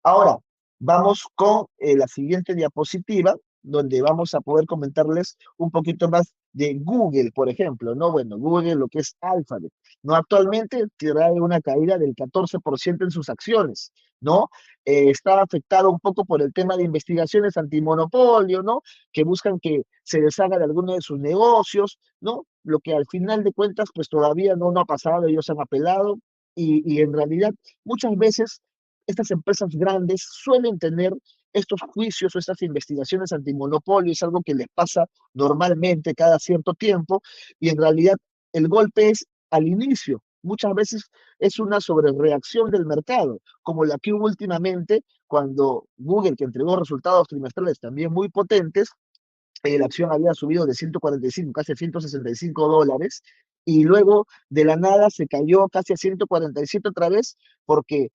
Ahora, vamos con la siguiente diapositiva donde vamos a poder comentarles un poquito más de Google, por ejemplo, ¿no? Bueno, Google, lo que es Alphabet, ¿no? Actualmente trae una caída del 14% en sus acciones, ¿no? Está afectado un poco por el tema de investigaciones antimonopolio, ¿no? Que buscan que se deshaga de alguno de sus negocios, ¿no? Lo que al final de cuentas, pues todavía no ha pasado, ellos han apelado y en realidad muchas veces estas empresas grandes suelen tener estos juicios o estas investigaciones antimonopolio, es algo que les pasa normalmente cada cierto tiempo y en realidad el golpe es al inicio. Muchas veces es una sobrereacción del mercado, como la que hubo últimamente cuando Google, que entregó resultados trimestrales también muy potentes, la acción había subido de 145, casi a $165, y luego de la nada se cayó casi a 147 otra vez, porque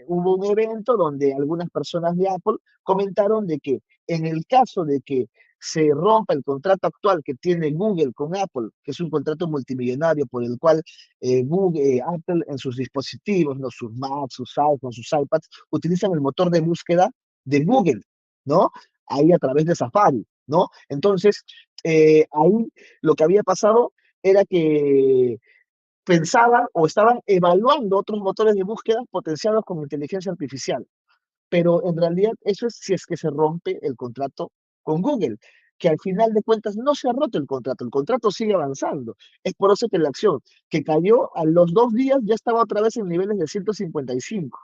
hubo un evento donde algunas personas de Apple comentaron de que en el caso de que se rompa el contrato actual que tiene Google con Apple, que es un contrato multimillonario por el cual Apple en sus dispositivos, ¿no? Sus Macs, sus iPhones, sus iPads, utilizan el motor de búsqueda de Google, ¿no? Ahí a través de Safari, ¿no? Entonces, ahí lo que había pasado era que pensaban o estaban evaluando otros motores de búsqueda potenciados con inteligencia artificial, pero en realidad eso es si es que se rompe el contrato con Google, que al final de cuentas no se ha roto el contrato sigue avanzando. Es por eso que la acción que cayó a los 2 días ya estaba otra vez en niveles de 155,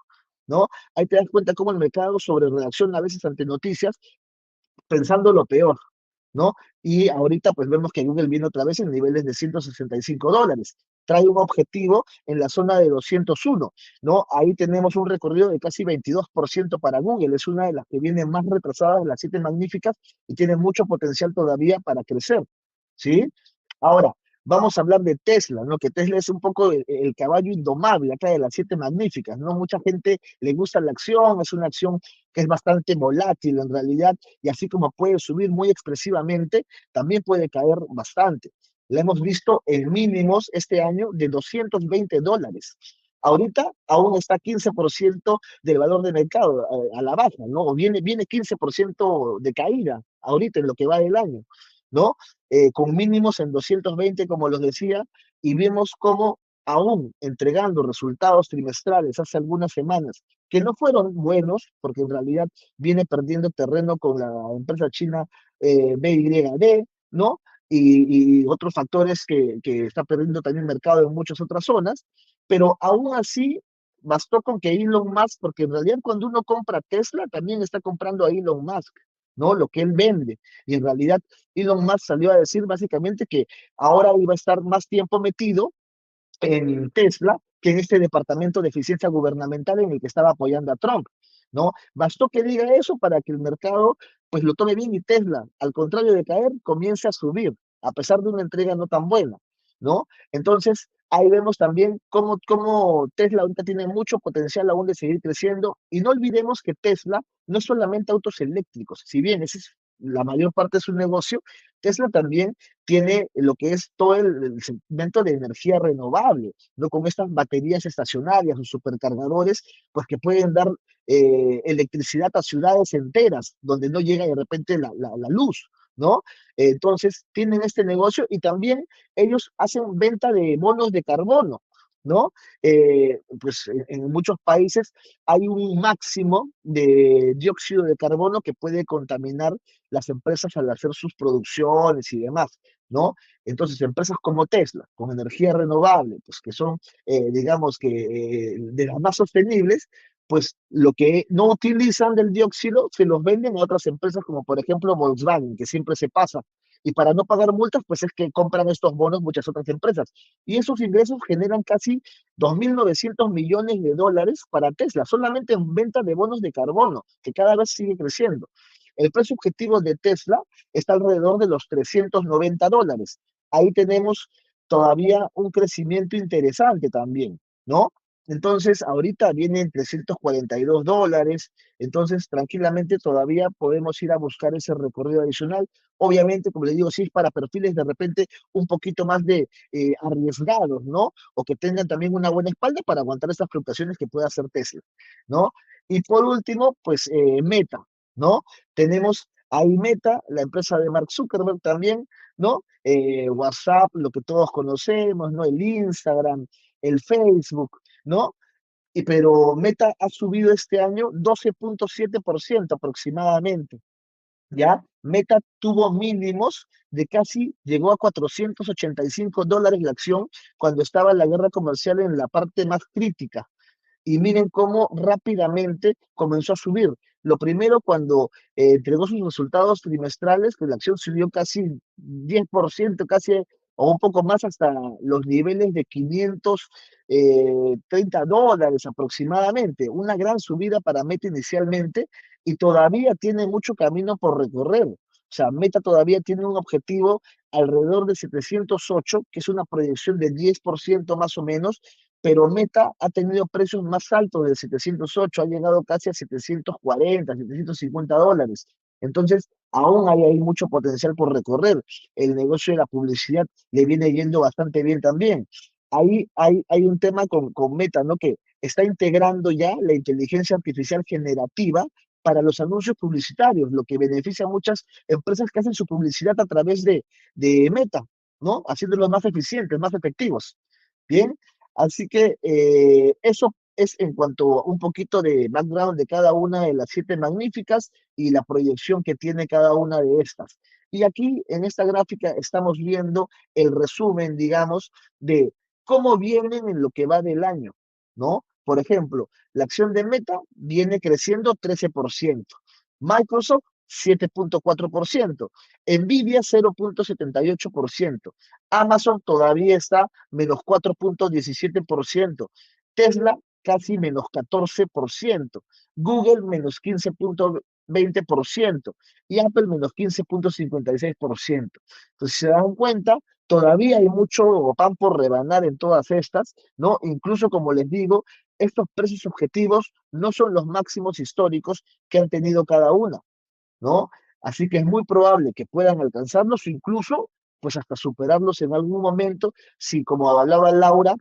¿no? Ahí te das cuenta cómo el mercado sobre reacciona a veces ante noticias pensando lo peor, ¿no? Y ahorita pues vemos que Google viene otra vez en niveles de $165. Trae un objetivo en la zona de 201, ¿no? Ahí tenemos un recorrido de casi 22% para Google. Es una de las que viene más retrasadas de las 7 magníficas y tiene mucho potencial todavía para crecer, ¿sí? Ahora, vamos a hablar de Tesla, ¿no? Que Tesla es un poco el caballo indomable acá de las 7 magníficas, ¿no? Mucha gente le gusta la acción, es una acción que es bastante volátil en realidad, y así como puede subir muy expresivamente, también puede caer bastante. La hemos visto en mínimos este año de $220. Ahorita aún está 15% del valor de mercado a la baja, ¿no? O viene 15% de caída ahorita en lo que va del año, ¿no? Con mínimos en 220, como los decía, y vemos cómo aún entregando resultados trimestrales hace algunas semanas que no fueron buenos, porque en realidad viene perdiendo terreno con la empresa china BYD, ¿no? Y otros factores que está perdiendo también mercado en muchas otras zonas, pero aún así bastó con que Elon Musk, porque en realidad cuando uno compra Tesla también está comprando a Elon Musk, ¿no? Lo que él vende. Y en realidad Elon Musk salió a decir básicamente que ahora iba a estar más tiempo metido en Tesla que en este departamento de eficiencia gubernamental en el que estaba apoyando a Trump, ¿no? Bastó que diga eso para que el mercado pues lo tome bien y Tesla, al contrario de caer, comience a subir, a pesar de una entrega no tan buena, ¿no? Entonces, ahí vemos también cómo Tesla ahorita tiene mucho potencial aún de seguir creciendo y no olvidemos que Tesla no es solamente autos eléctricos, si bien ese es la mayor parte de su negocio, Tesla también tiene lo que es todo el segmento de energía renovable, ¿no? Con estas baterías estacionarias o supercargadores, pues que pueden dar electricidad a ciudades enteras donde no llega de repente la luz, ¿no? Entonces, tienen este negocio y también ellos hacen venta de bonos de carbono, ¿no? Pues en muchos países hay un máximo de dióxido de carbono que puede contaminar las empresas al hacer sus producciones y demás, ¿no? Entonces, empresas como Tesla, con energía renovable, pues que son, digamos que, de las más sostenibles, pues lo que no utilizan del dióxido se los venden a otras empresas como por ejemplo Volkswagen, que siempre se pasa. Y para no pagar multas, pues es que compran estos bonos muchas otras empresas. Y esos ingresos generan casi 2.900 millones de dólares para Tesla, solamente en venta de bonos de carbono, que cada vez sigue creciendo. El precio objetivo de Tesla está alrededor de los $390. Ahí tenemos todavía un crecimiento interesante también, ¿no? Entonces, ahorita vienen $342, entonces tranquilamente todavía podemos ir a buscar ese recorrido adicional. Obviamente, como le digo, sí es para perfiles de repente un poquito más de arriesgados, ¿no? O que tengan también una buena espalda para aguantar estas fluctuaciones que pueda hacer Tesla, ¿no? Y por último, pues Meta, ¿no? Tenemos ahí Meta, la empresa de Mark Zuckerberg también, ¿no? WhatsApp, lo que todos conocemos, ¿no? El Instagram, el Facebook, ¿no? Pero Meta ha subido este año 12.7% aproximadamente, ¿ya? Meta tuvo mínimos de casi, llegó a $485 la acción cuando estaba la guerra comercial en la parte más crítica y miren cómo rápidamente comenzó a subir. Lo primero cuando entregó sus resultados trimestrales, que la acción subió casi 10%, casi o un poco más hasta los niveles de $530 aproximadamente. Una gran subida para Meta inicialmente y todavía tiene mucho camino por recorrer. O sea, Meta todavía tiene un objetivo alrededor de 708, que es una proyección de 10% más o menos, pero Meta ha tenido precios más altos del 708, ha llegado casi a 740, $750. Entonces, aún hay ahí mucho potencial por recorrer. El negocio de la publicidad le viene yendo bastante bien también. Ahí hay un tema con Meta, ¿no? Que está integrando ya la inteligencia artificial generativa para los anuncios publicitarios, lo que beneficia a muchas empresas que hacen su publicidad a través de Meta, ¿no? Haciéndolos más eficientes, más efectivos. Bien, así que eso es en cuanto a un poquito de background de cada una de las siete magníficas y la proyección que tiene cada una de estas. Y aquí en esta gráfica estamos viendo el resumen, digamos, de cómo vienen en lo que va del año, ¿no? Por ejemplo, la acción de Meta viene creciendo 13%, Microsoft 7.4%, Nvidia 0.78%, Amazon todavía está menos 4.17%, Tesla casi menos 14%, Google menos 15.20% y Apple menos 15.56%. Entonces, si se dan cuenta, todavía hay mucho pan por rebanar en todas estas, ¿no? Incluso, como les digo, estos precios objetivos no son los máximos históricos que han tenido cada una, ¿no? Así que es muy probable que puedan alcanzarlos, incluso pues hasta superarlos en algún momento, si como hablaba Laura,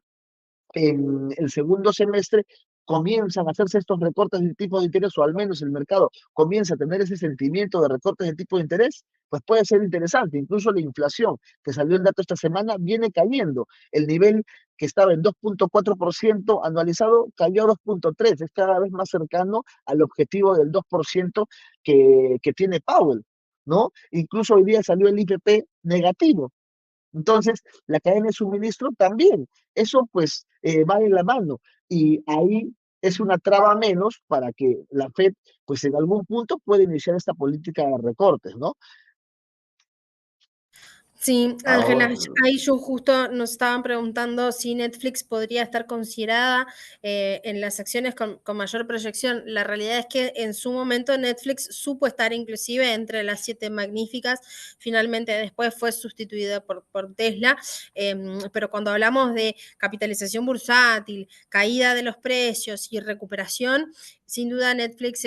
en el segundo semestre comienzan a hacerse estos recortes de tipo de interés, o al menos el mercado comienza a tener ese sentimiento de recortes de tipo de interés, pues puede ser interesante. Incluso la inflación, que salió el dato esta semana, viene cayendo. El nivel que estaba en 2.4% anualizado cayó a 2.3%, es cada vez más cercano al objetivo del 2% que tiene Powell, ¿no? Incluso hoy día salió el IPP negativo. Entonces, la cadena de suministro también. Eso pues va de la mano. Y ahí es una traba menos para que la Fed pues en algún punto pueda iniciar esta política de recortes, ¿no? Sí, Ángela, Ahora, ahí yo justo nos estaban preguntando si Netflix podría estar considerada en las acciones con mayor proyección. La realidad es que en su momento Netflix supo estar inclusive entre las siete magníficas, finalmente después fue sustituida por Tesla, pero cuando hablamos de capitalización bursátil, caída de los precios y recuperación, sin duda Netflix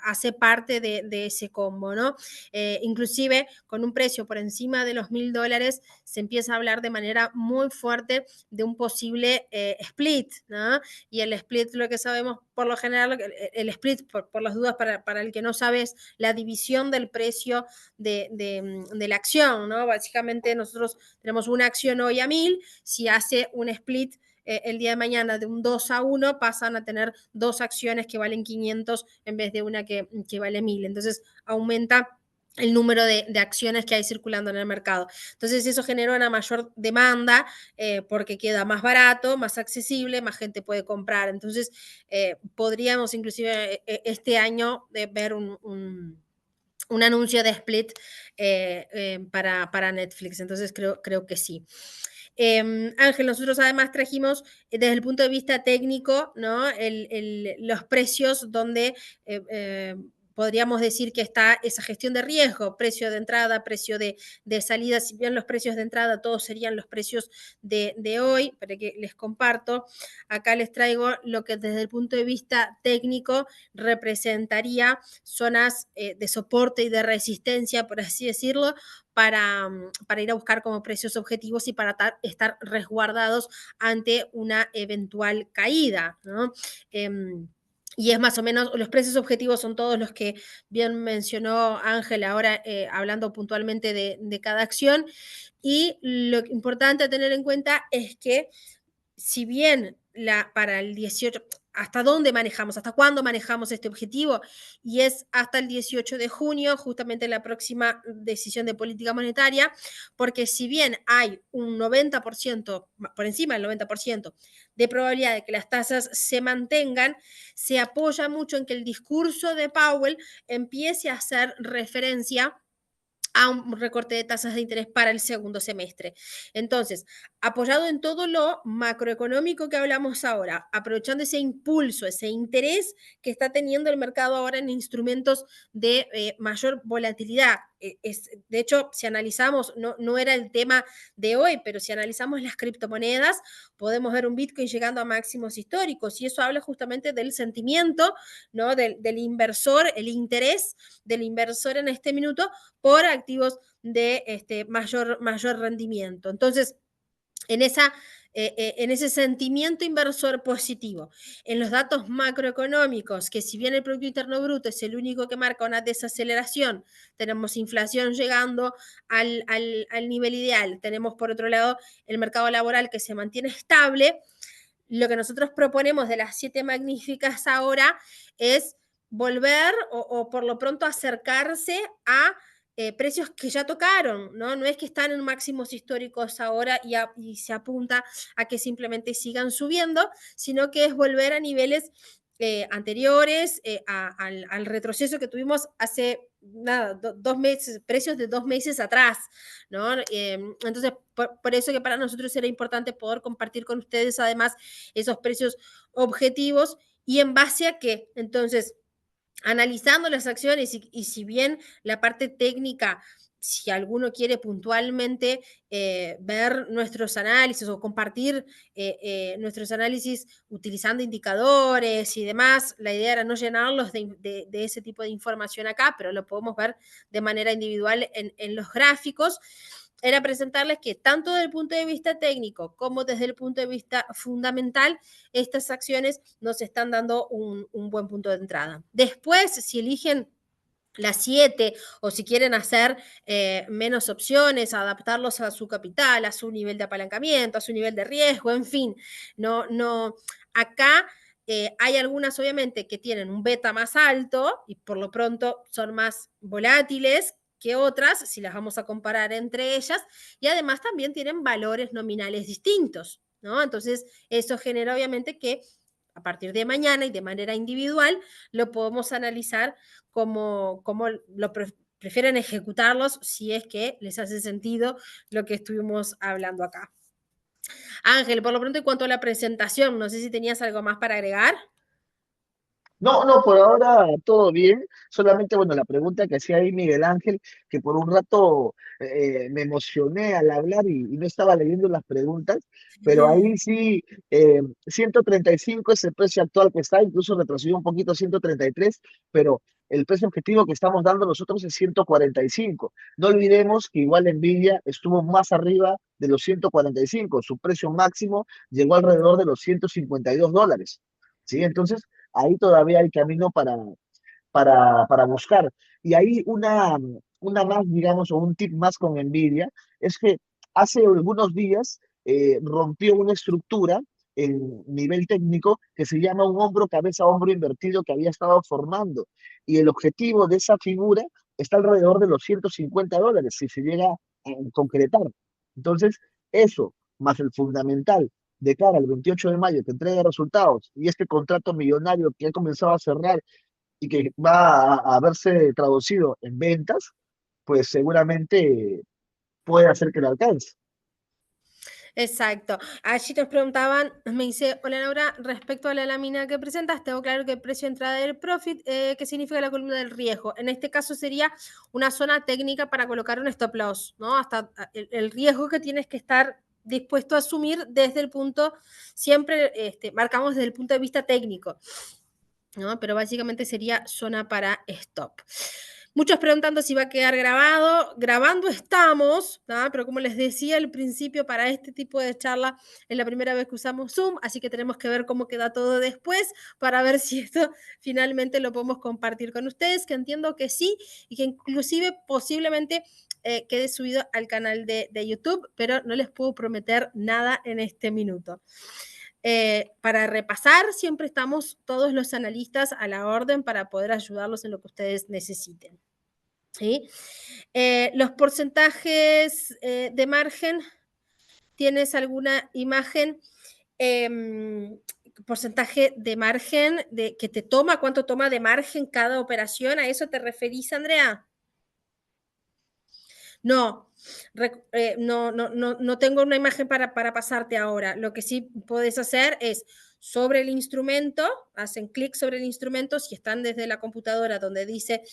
hace parte de ese combo, ¿no? Inclusive con un precio por encima de los $1.000 se empieza a hablar de manera muy fuerte de un posible split, ¿no? Y el split, lo que sabemos por lo general, el split, por las dudas, para el que no sabe, es la división del precio de la acción, ¿no? Básicamente nosotros tenemos una acción hoy a 1.000, si hace un split el día de mañana de un 2-1, pasan a tener dos acciones que valen 500 en vez de una que vale 1.000. Entonces aumenta el número de acciones que hay circulando en el mercado. Entonces eso genera una mayor demanda porque queda más barato, más accesible, más gente puede comprar. Entonces podríamos inclusive este año ver un anuncio de split para Netflix. Entonces creo que sí. Ángel, nosotros además trajimos desde el punto de vista técnico, ¿no? Los precios donde podríamos decir que está esa gestión de riesgo, precio de entrada, precio de salida. Si bien los precios de entrada todos serían los precios de hoy, para que les comparto, acá les traigo lo que desde el punto de vista técnico representaría zonas de soporte y de resistencia, por así decirlo, para ir a buscar como precios objetivos y para estar resguardados ante una eventual caída, ¿no? Y es más o menos, los precios objetivos son todos los que bien mencionó Ángel ahora, hablando puntualmente de cada acción. Y lo importante a tener en cuenta es que si bien para el 18, ¿hasta dónde manejamos? ¿Hasta cuándo manejamos este objetivo? Y es hasta el 18 de junio, justamente la próxima decisión de política monetaria, porque si bien hay un 90%, por encima del 90% de probabilidad de que las tasas se mantengan, se apoya mucho en que el discurso de Powell empiece a hacer referencia a un recorte de tasas de interés para el segundo semestre. Entonces, apoyado en todo lo macroeconómico que hablamos ahora, aprovechando ese impulso, ese interés que está teniendo el mercado ahora en instrumentos de mayor volatilidad. De hecho, si analizamos, no era el tema de hoy, pero si analizamos las criptomonedas, podemos ver un Bitcoin llegando a máximos históricos y eso habla justamente del sentimiento, ¿no? del inversor, el interés del inversor en este minuto por activos de mayor rendimiento. Entonces, en ese sentimiento inversor positivo, en los datos macroeconómicos, que si bien el Producto Interno Bruto es el único que marca una desaceleración, tenemos inflación llegando al nivel ideal, tenemos por otro lado el mercado laboral que se mantiene estable, lo que nosotros proponemos de las 7 magníficas ahora es volver o por lo pronto acercarse a precios que ya tocaron, ¿no? No es que están en máximos históricos ahora y se apunta a que simplemente sigan subiendo, sino que es volver a niveles anteriores al retroceso que tuvimos hace nada, 2 meses, precios de 2 meses atrás, ¿no? Entonces, por eso que para nosotros era importante poder compartir con ustedes además esos precios objetivos y en base a qué. Entonces, analizando las acciones y si bien la parte técnica, si alguno quiere puntualmente ver nuestros análisis o compartir nuestros análisis utilizando indicadores y demás, la idea era no llenarlos de ese tipo de información acá, pero lo podemos ver de manera individual en los gráficos. Era presentarles que tanto desde el punto de vista técnico como desde el punto de vista fundamental, estas acciones nos están dando un buen punto de entrada. Después, si eligen las 7 o si quieren hacer menos opciones, adaptarlos a su capital, a su nivel de apalancamiento, a su nivel de riesgo, en fin, acá hay algunas obviamente que tienen un beta más alto y por lo pronto son más volátiles que otras, si las vamos a comparar entre ellas, y además también tienen valores nominales distintos, ¿no? Entonces, eso genera obviamente que a partir de mañana y de manera individual lo podemos analizar como lo prefieren ejecutarlos si es que les hace sentido lo que estuvimos hablando acá. Ángel, por lo pronto en cuanto a la presentación, no sé si tenías algo más para agregar. No, no, por ahora todo bien. Solamente, bueno, la pregunta que hacía ahí Miguel Ángel, que por un rato me emocioné al hablar y no estaba leyendo las preguntas, pero ahí sí, 135 es el precio actual que está, incluso retrocedió un poquito a 133, pero el precio objetivo que estamos dando nosotros es 145. No olvidemos que igual Nvidia estuvo más arriba de los 145, su precio máximo llegó alrededor de los $152. ¿Sí? Entonces, ahí todavía hay camino para buscar. Y ahí una más, digamos, o un tip más con Nvidia, es que hace algunos días rompió una estructura en nivel técnico que se llama un hombro, cabeza, hombro invertido que había estado formando. Y el objetivo de esa figura está alrededor de los $150 si se llega a concretar. Entonces, eso, más el fundamental de cara al 28 de mayo que entrega resultados y este contrato millonario que ha comenzado a cerrar y que va a verse traducido en ventas, pues seguramente puede hacer que lo alcance. Exacto. Allí nos preguntaban, me dice, hola Laura, respecto a la lámina que presentas, tengo claro que el precio de entrada del profit, ¿qué significa la columna del riesgo? En este caso sería una zona técnica para colocar un stop loss, ¿no? Hasta el riesgo que tienes que estar dispuesto a asumir desde el punto, siempre marcamos desde el punto de vista técnico, ¿no? Pero básicamente sería zona para stop. Muchos preguntando si va a quedar grabado. Grabando estamos, ¿no? Pero como les decía al principio, para este tipo de charla es la primera vez que usamos Zoom, así que tenemos que ver cómo queda todo después para ver si esto finalmente lo podemos compartir con ustedes, que entiendo que sí, y que inclusive posiblemente quede subido al canal de YouTube, pero no les puedo prometer nada en este minuto. Para repasar, siempre estamos todos los analistas a la orden para poder ayudarlos en lo que ustedes necesiten. ¿Sí? Los porcentajes de margen, ¿tienes alguna imagen? Porcentaje de margen que te toma, cuánto toma de margen cada operación, ¿a eso te referís, Andrea? No, no tengo una imagen para pasarte ahora. Lo que sí puedes hacer es sobre el instrumento, hacen clic sobre el instrumento, si están desde la computadora donde dice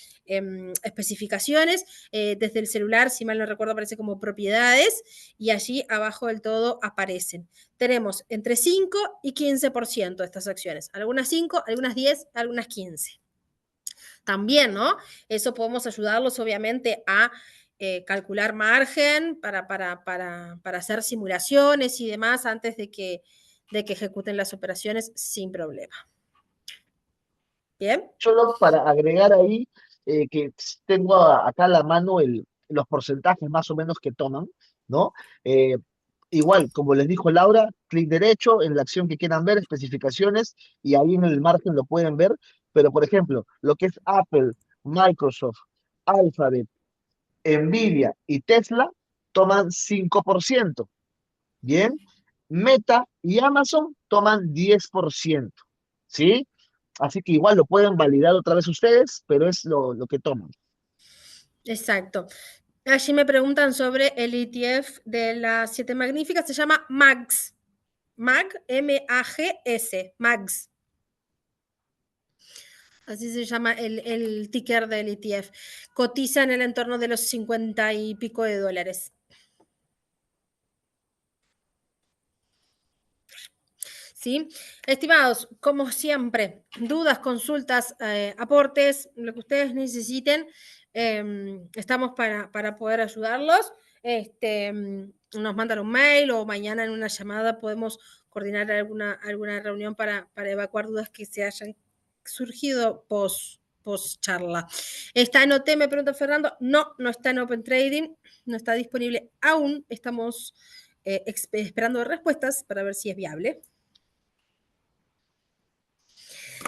especificaciones, desde el celular, si mal no recuerdo, aparece como propiedades, y allí abajo del todo aparecen. Tenemos entre 5 y 15% de estas acciones, algunas 5, algunas 10, algunas 15. También, ¿no? Eso podemos ayudarlos, obviamente, a calcular margen para hacer simulaciones y demás antes de que ejecuten las operaciones sin problema. ¿Bien? Solo para agregar ahí que tengo acá a la mano los porcentajes más o menos que toman, ¿no? Eh, Igual, como les dijo Laura, clic derecho en la acción que quieran ver, especificaciones, y ahí en el margen lo pueden ver. Pero, por ejemplo, lo que es Apple, Microsoft, Alphabet, Nvidia y Tesla toman 5%. Bien, Meta y Amazon toman 10%. ¿Sí? Así que igual lo pueden validar otra vez ustedes, pero es lo que toman. Exacto. Allí me preguntan sobre el ETF de las siete magníficas, se llama MAGS. MAG, M-A-G-S, MAGS. Así se llama el ticker del ETF. Cotiza en el entorno de los 50 y pico de dólares. ¿Sí? Estimados, como siempre, dudas, consultas, aportes, lo que ustedes necesiten, estamos para poder ayudarlos. Nos mandan un mail o mañana en una llamada podemos coordinar alguna reunión para evacuar dudas que se hayan surgido post charla. ¿Está en OT? Me pregunta Fernando. No, no está en Open Trading, no está disponible aún. Estamos esperando respuestas para ver si es viable.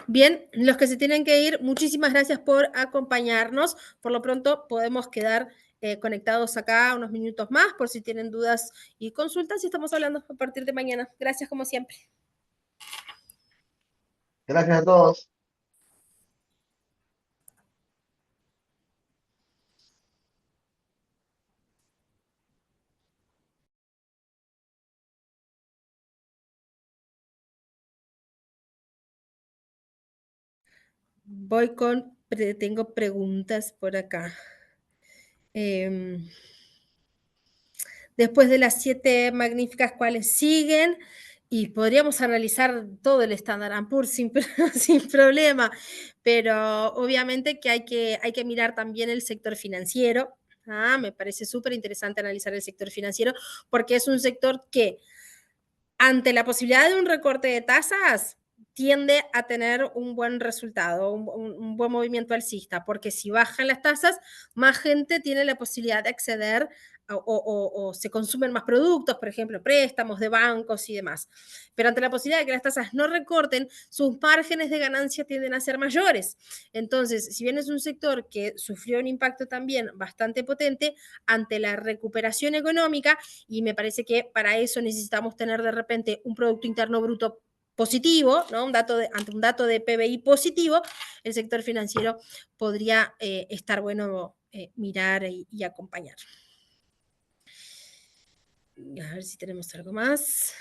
Bien, los que se tienen que ir, muchísimas gracias por acompañarnos. Por lo pronto podemos quedar conectados acá unos minutos más por si tienen dudas y consultas y estamos hablando a partir de mañana. Gracias como siempre. Gracias a todos. tengo preguntas por acá. Después de las 7 magníficas, ¿cuáles siguen? Y podríamos analizar todo el Standard Poor's sin, sin problema, pero obviamente que hay que mirar también el sector financiero. Me parece súper interesante analizar el sector financiero porque es un sector que ante la posibilidad de un recorte de tasas, tiende a tener un buen resultado, un buen movimiento alcista, porque si bajan las tasas, más gente tiene la posibilidad de acceder o se consumen más productos, por ejemplo, préstamos de bancos y demás. Pero ante la posibilidad de que las tasas no recorten, sus márgenes de ganancia tienden a ser mayores. Entonces, si bien es un sector que sufrió un impacto también bastante potente, ante la recuperación económica, y me parece que para eso necesitamos tener de repente un Producto Interno Bruto positivo, ¿no? Ante un dato de PBI positivo, el sector financiero podría estar bueno mirar y acompañar. A ver si tenemos algo más.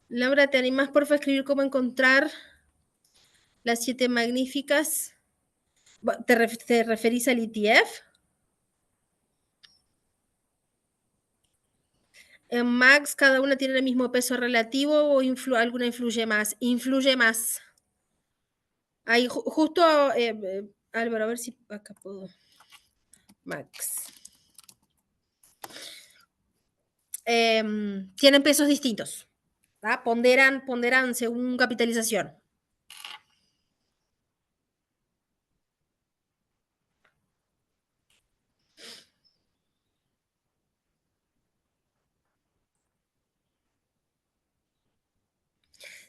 Laura, ¿te animás porfa a escribir cómo encontrar las 7 magníficas? ¿Te referís al ETF? En Max, cada una tiene el mismo peso relativo o alguna influye más. Influye más. Ahí justo, Álvaro, a ver si acá puedo. Max. Tienen pesos distintos. Ponderan según capitalización.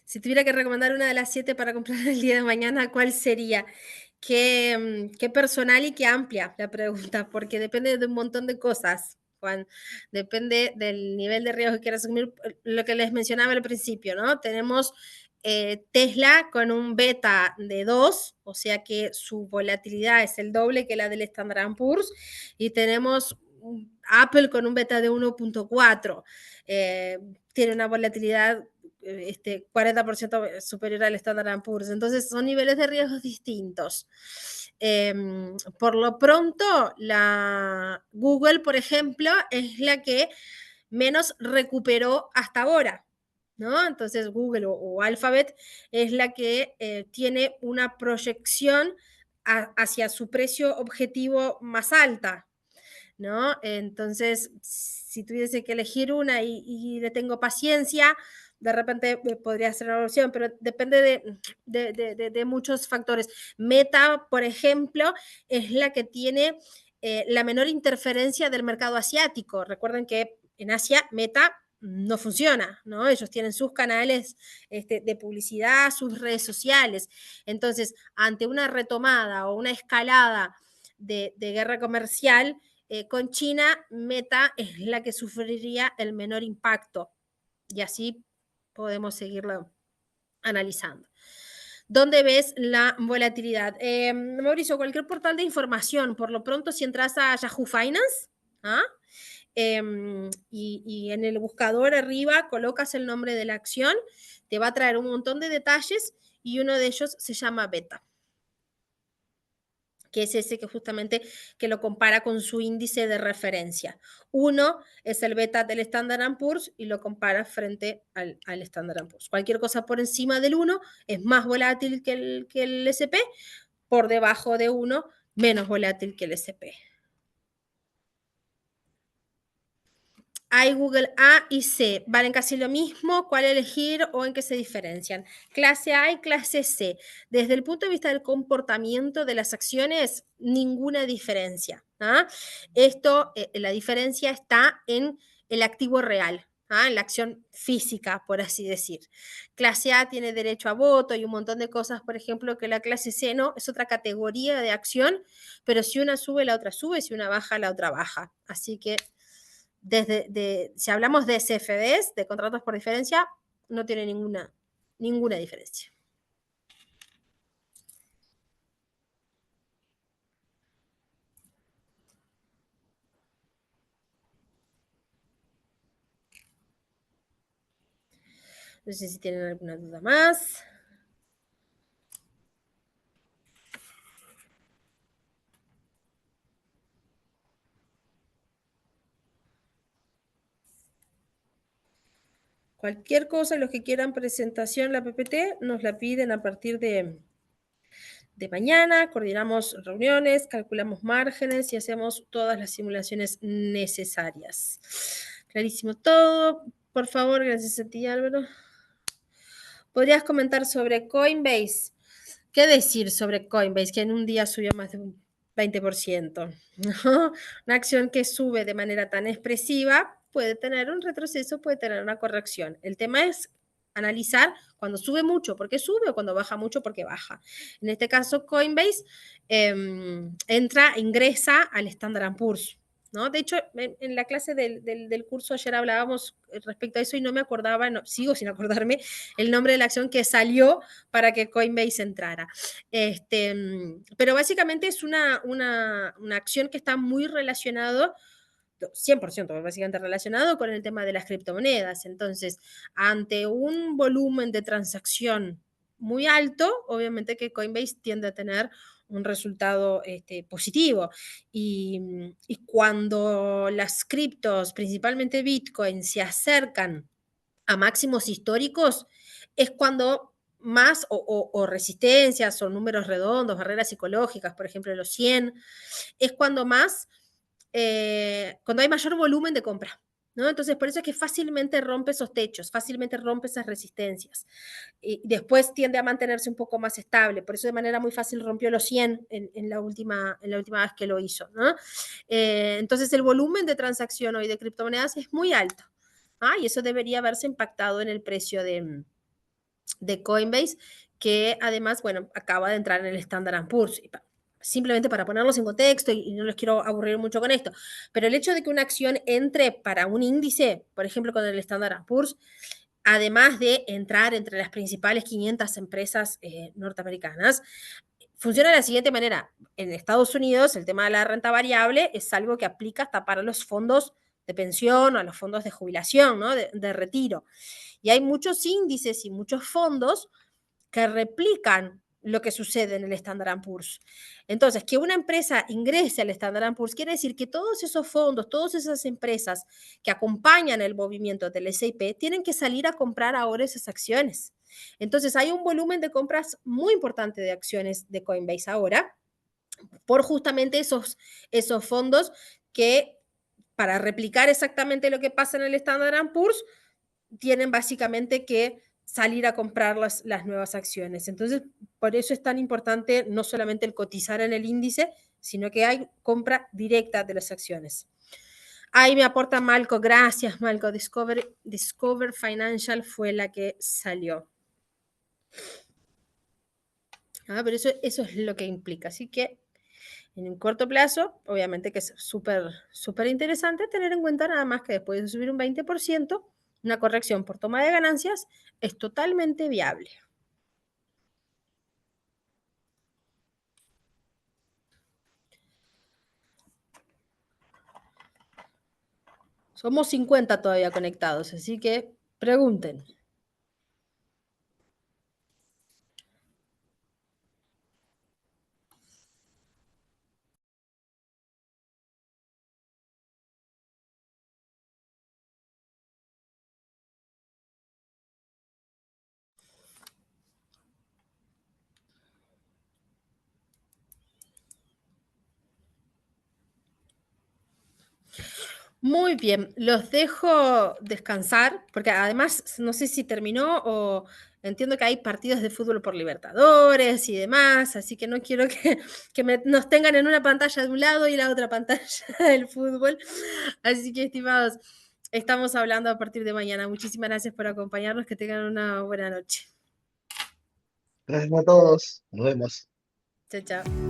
Si tuviera que recomendar una de las 7 para comprar el día de mañana, ¿cuál sería? Qué personal y qué amplia la pregunta, porque depende de un montón de cosas, Juan. Depende del nivel de riesgo que quieras asumir, lo que les mencionaba al principio, ¿no? Tenemos Tesla con un beta de 2, o sea que su volatilidad es el doble que la del Standard Poor's, y tenemos Apple con un beta de 1.4. Tiene una volatilidad 40% superior al Standard Poor's. Entonces, son niveles de riesgos distintos. Por lo pronto, la Google, por ejemplo, es la que menos recuperó hasta ahora, ¿no? Entonces, Google o Alphabet es la que tiene una proyección hacia su precio objetivo más alta, ¿no? Entonces, si tuviese que elegir una y le tengo paciencia, de repente podría ser una opción, pero depende de muchos factores. Meta, por ejemplo, es la que tiene la menor interferencia del mercado asiático. Recuerden que en Asia Meta no funciona, ¿no? Ellos tienen sus canales de publicidad, sus redes sociales. Entonces, ante una retomada o una escalada de guerra comercial, con China, Meta es la que sufriría el menor impacto. Y así podemos seguirlo analizando. ¿Dónde ves la volatilidad? Mauricio, cualquier portal de información, por lo pronto, si entras a Yahoo Finance, ¿ah? Y en el buscador arriba colocas el nombre de la acción, te va a traer un montón de detalles y uno de ellos se llama beta, que es ese que justamente que lo compara con su índice de referencia. Uno es el beta del Standard Poor's y lo compara frente al Standard Poor's. Cualquier cosa por encima del 1 es más volátil que el SP, por debajo de 1 menos volátil que el SP. Hay Google A y C, valen casi lo mismo, ¿cuál elegir o en qué se diferencian? Clase A y clase C. Desde el punto de vista del comportamiento de las acciones, ninguna diferencia. La diferencia está en el activo real, en la acción física, por así decir. Clase A tiene derecho a voto y un montón de cosas, por ejemplo, que la clase C no, es otra categoría de acción, pero si una sube, la otra sube, si una baja, la otra baja. Así que si hablamos de CFDs, de contratos por diferencia, no tiene ninguna diferencia. No sé si tienen alguna duda más. Cualquier cosa, los que quieran presentación, la PPT, nos la piden a partir de mañana, coordinamos reuniones, calculamos márgenes y hacemos todas las simulaciones necesarias. Clarísimo todo. Por favor, gracias a ti, Álvaro. ¿Podrías comentar sobre Coinbase? ¿Qué decir sobre Coinbase? Que en un día subió más de un 20%. ¿No? Una acción que sube de manera tan expresiva puede tener un retroceso, puede tener una corrección. El tema es analizar cuando sube mucho, ¿por qué sube? O cuando baja mucho, ¿por qué baja? En este caso, Coinbase ingresa al Standard & Poor's. ¿No? De hecho, en la clase del curso ayer hablábamos respecto a eso y no me acordaba, no, sigo sin acordarme el nombre de la acción que salió para que Coinbase entrara. Pero básicamente es una acción que está muy relacionado 100% básicamente relacionado con el tema de las criptomonedas. Entonces, ante un volumen de transacción muy alto, obviamente que Coinbase tiende a tener un resultado positivo. Y cuando las criptos, principalmente Bitcoin, se acercan a máximos históricos, es cuando más o resistencias o números redondos, barreras psicológicas, por ejemplo, los 100, es cuando más cuando hay mayor volumen de compra. ¿No? Entonces, por eso es que fácilmente rompe esos techos, fácilmente rompe esas resistencias. Y después tiende a mantenerse un poco más estable. Por eso de manera muy fácil rompió los 100 en la última vez que lo hizo. ¿No? Entonces, el volumen de transacción hoy de criptomonedas es muy alto. Y eso debería haberse impactado en el precio de Coinbase, que además, bueno, acaba de entrar en el Standard & Poor's. Simplemente para ponerlos en contexto y no les quiero aburrir mucho con esto, pero el hecho de que una acción entre para un índice, por ejemplo con el Standard & Poor's, además de entrar entre las principales 500 empresas norteamericanas, funciona de la siguiente manera. En Estados Unidos el tema de la renta variable es algo que aplica hasta para los fondos de pensión o a los fondos de jubilación, ¿no? de retiro. Y hay muchos índices y muchos fondos que replican lo que sucede en el Standard & Poor's. Entonces, que una empresa ingrese al Standard & Poor's quiere decir que todos esos fondos, todas esas empresas que acompañan el movimiento del S&P tienen que salir a comprar ahora esas acciones. Entonces, hay un volumen de compras muy importante de acciones de Coinbase ahora por justamente esos fondos que para replicar exactamente lo que pasa en el Standard & Poor's tienen básicamente que salir a comprar las nuevas acciones. Entonces, por eso es tan importante no solamente el cotizar en el índice, sino que hay compra directa de las acciones. Ahí me aporta Malco, gracias Malco, Discover Financial fue la que salió. Pero eso es lo que implica, así que en un corto plazo, obviamente que es súper interesante tener en cuenta nada más que después de subir un 20%, una corrección por toma de ganancias es totalmente viable. Somos 50 todavía conectados, así que pregunten. Muy bien, los dejo descansar, porque además no sé si terminó o entiendo que hay partidos de fútbol por Libertadores y demás, así que no quiero que nos tengan en una pantalla de un lado y la otra pantalla del fútbol. Así que, estimados, estamos hablando a partir de mañana. Muchísimas gracias por acompañarnos, que tengan una buena noche. Gracias a todos. Nos vemos. Chao, chao.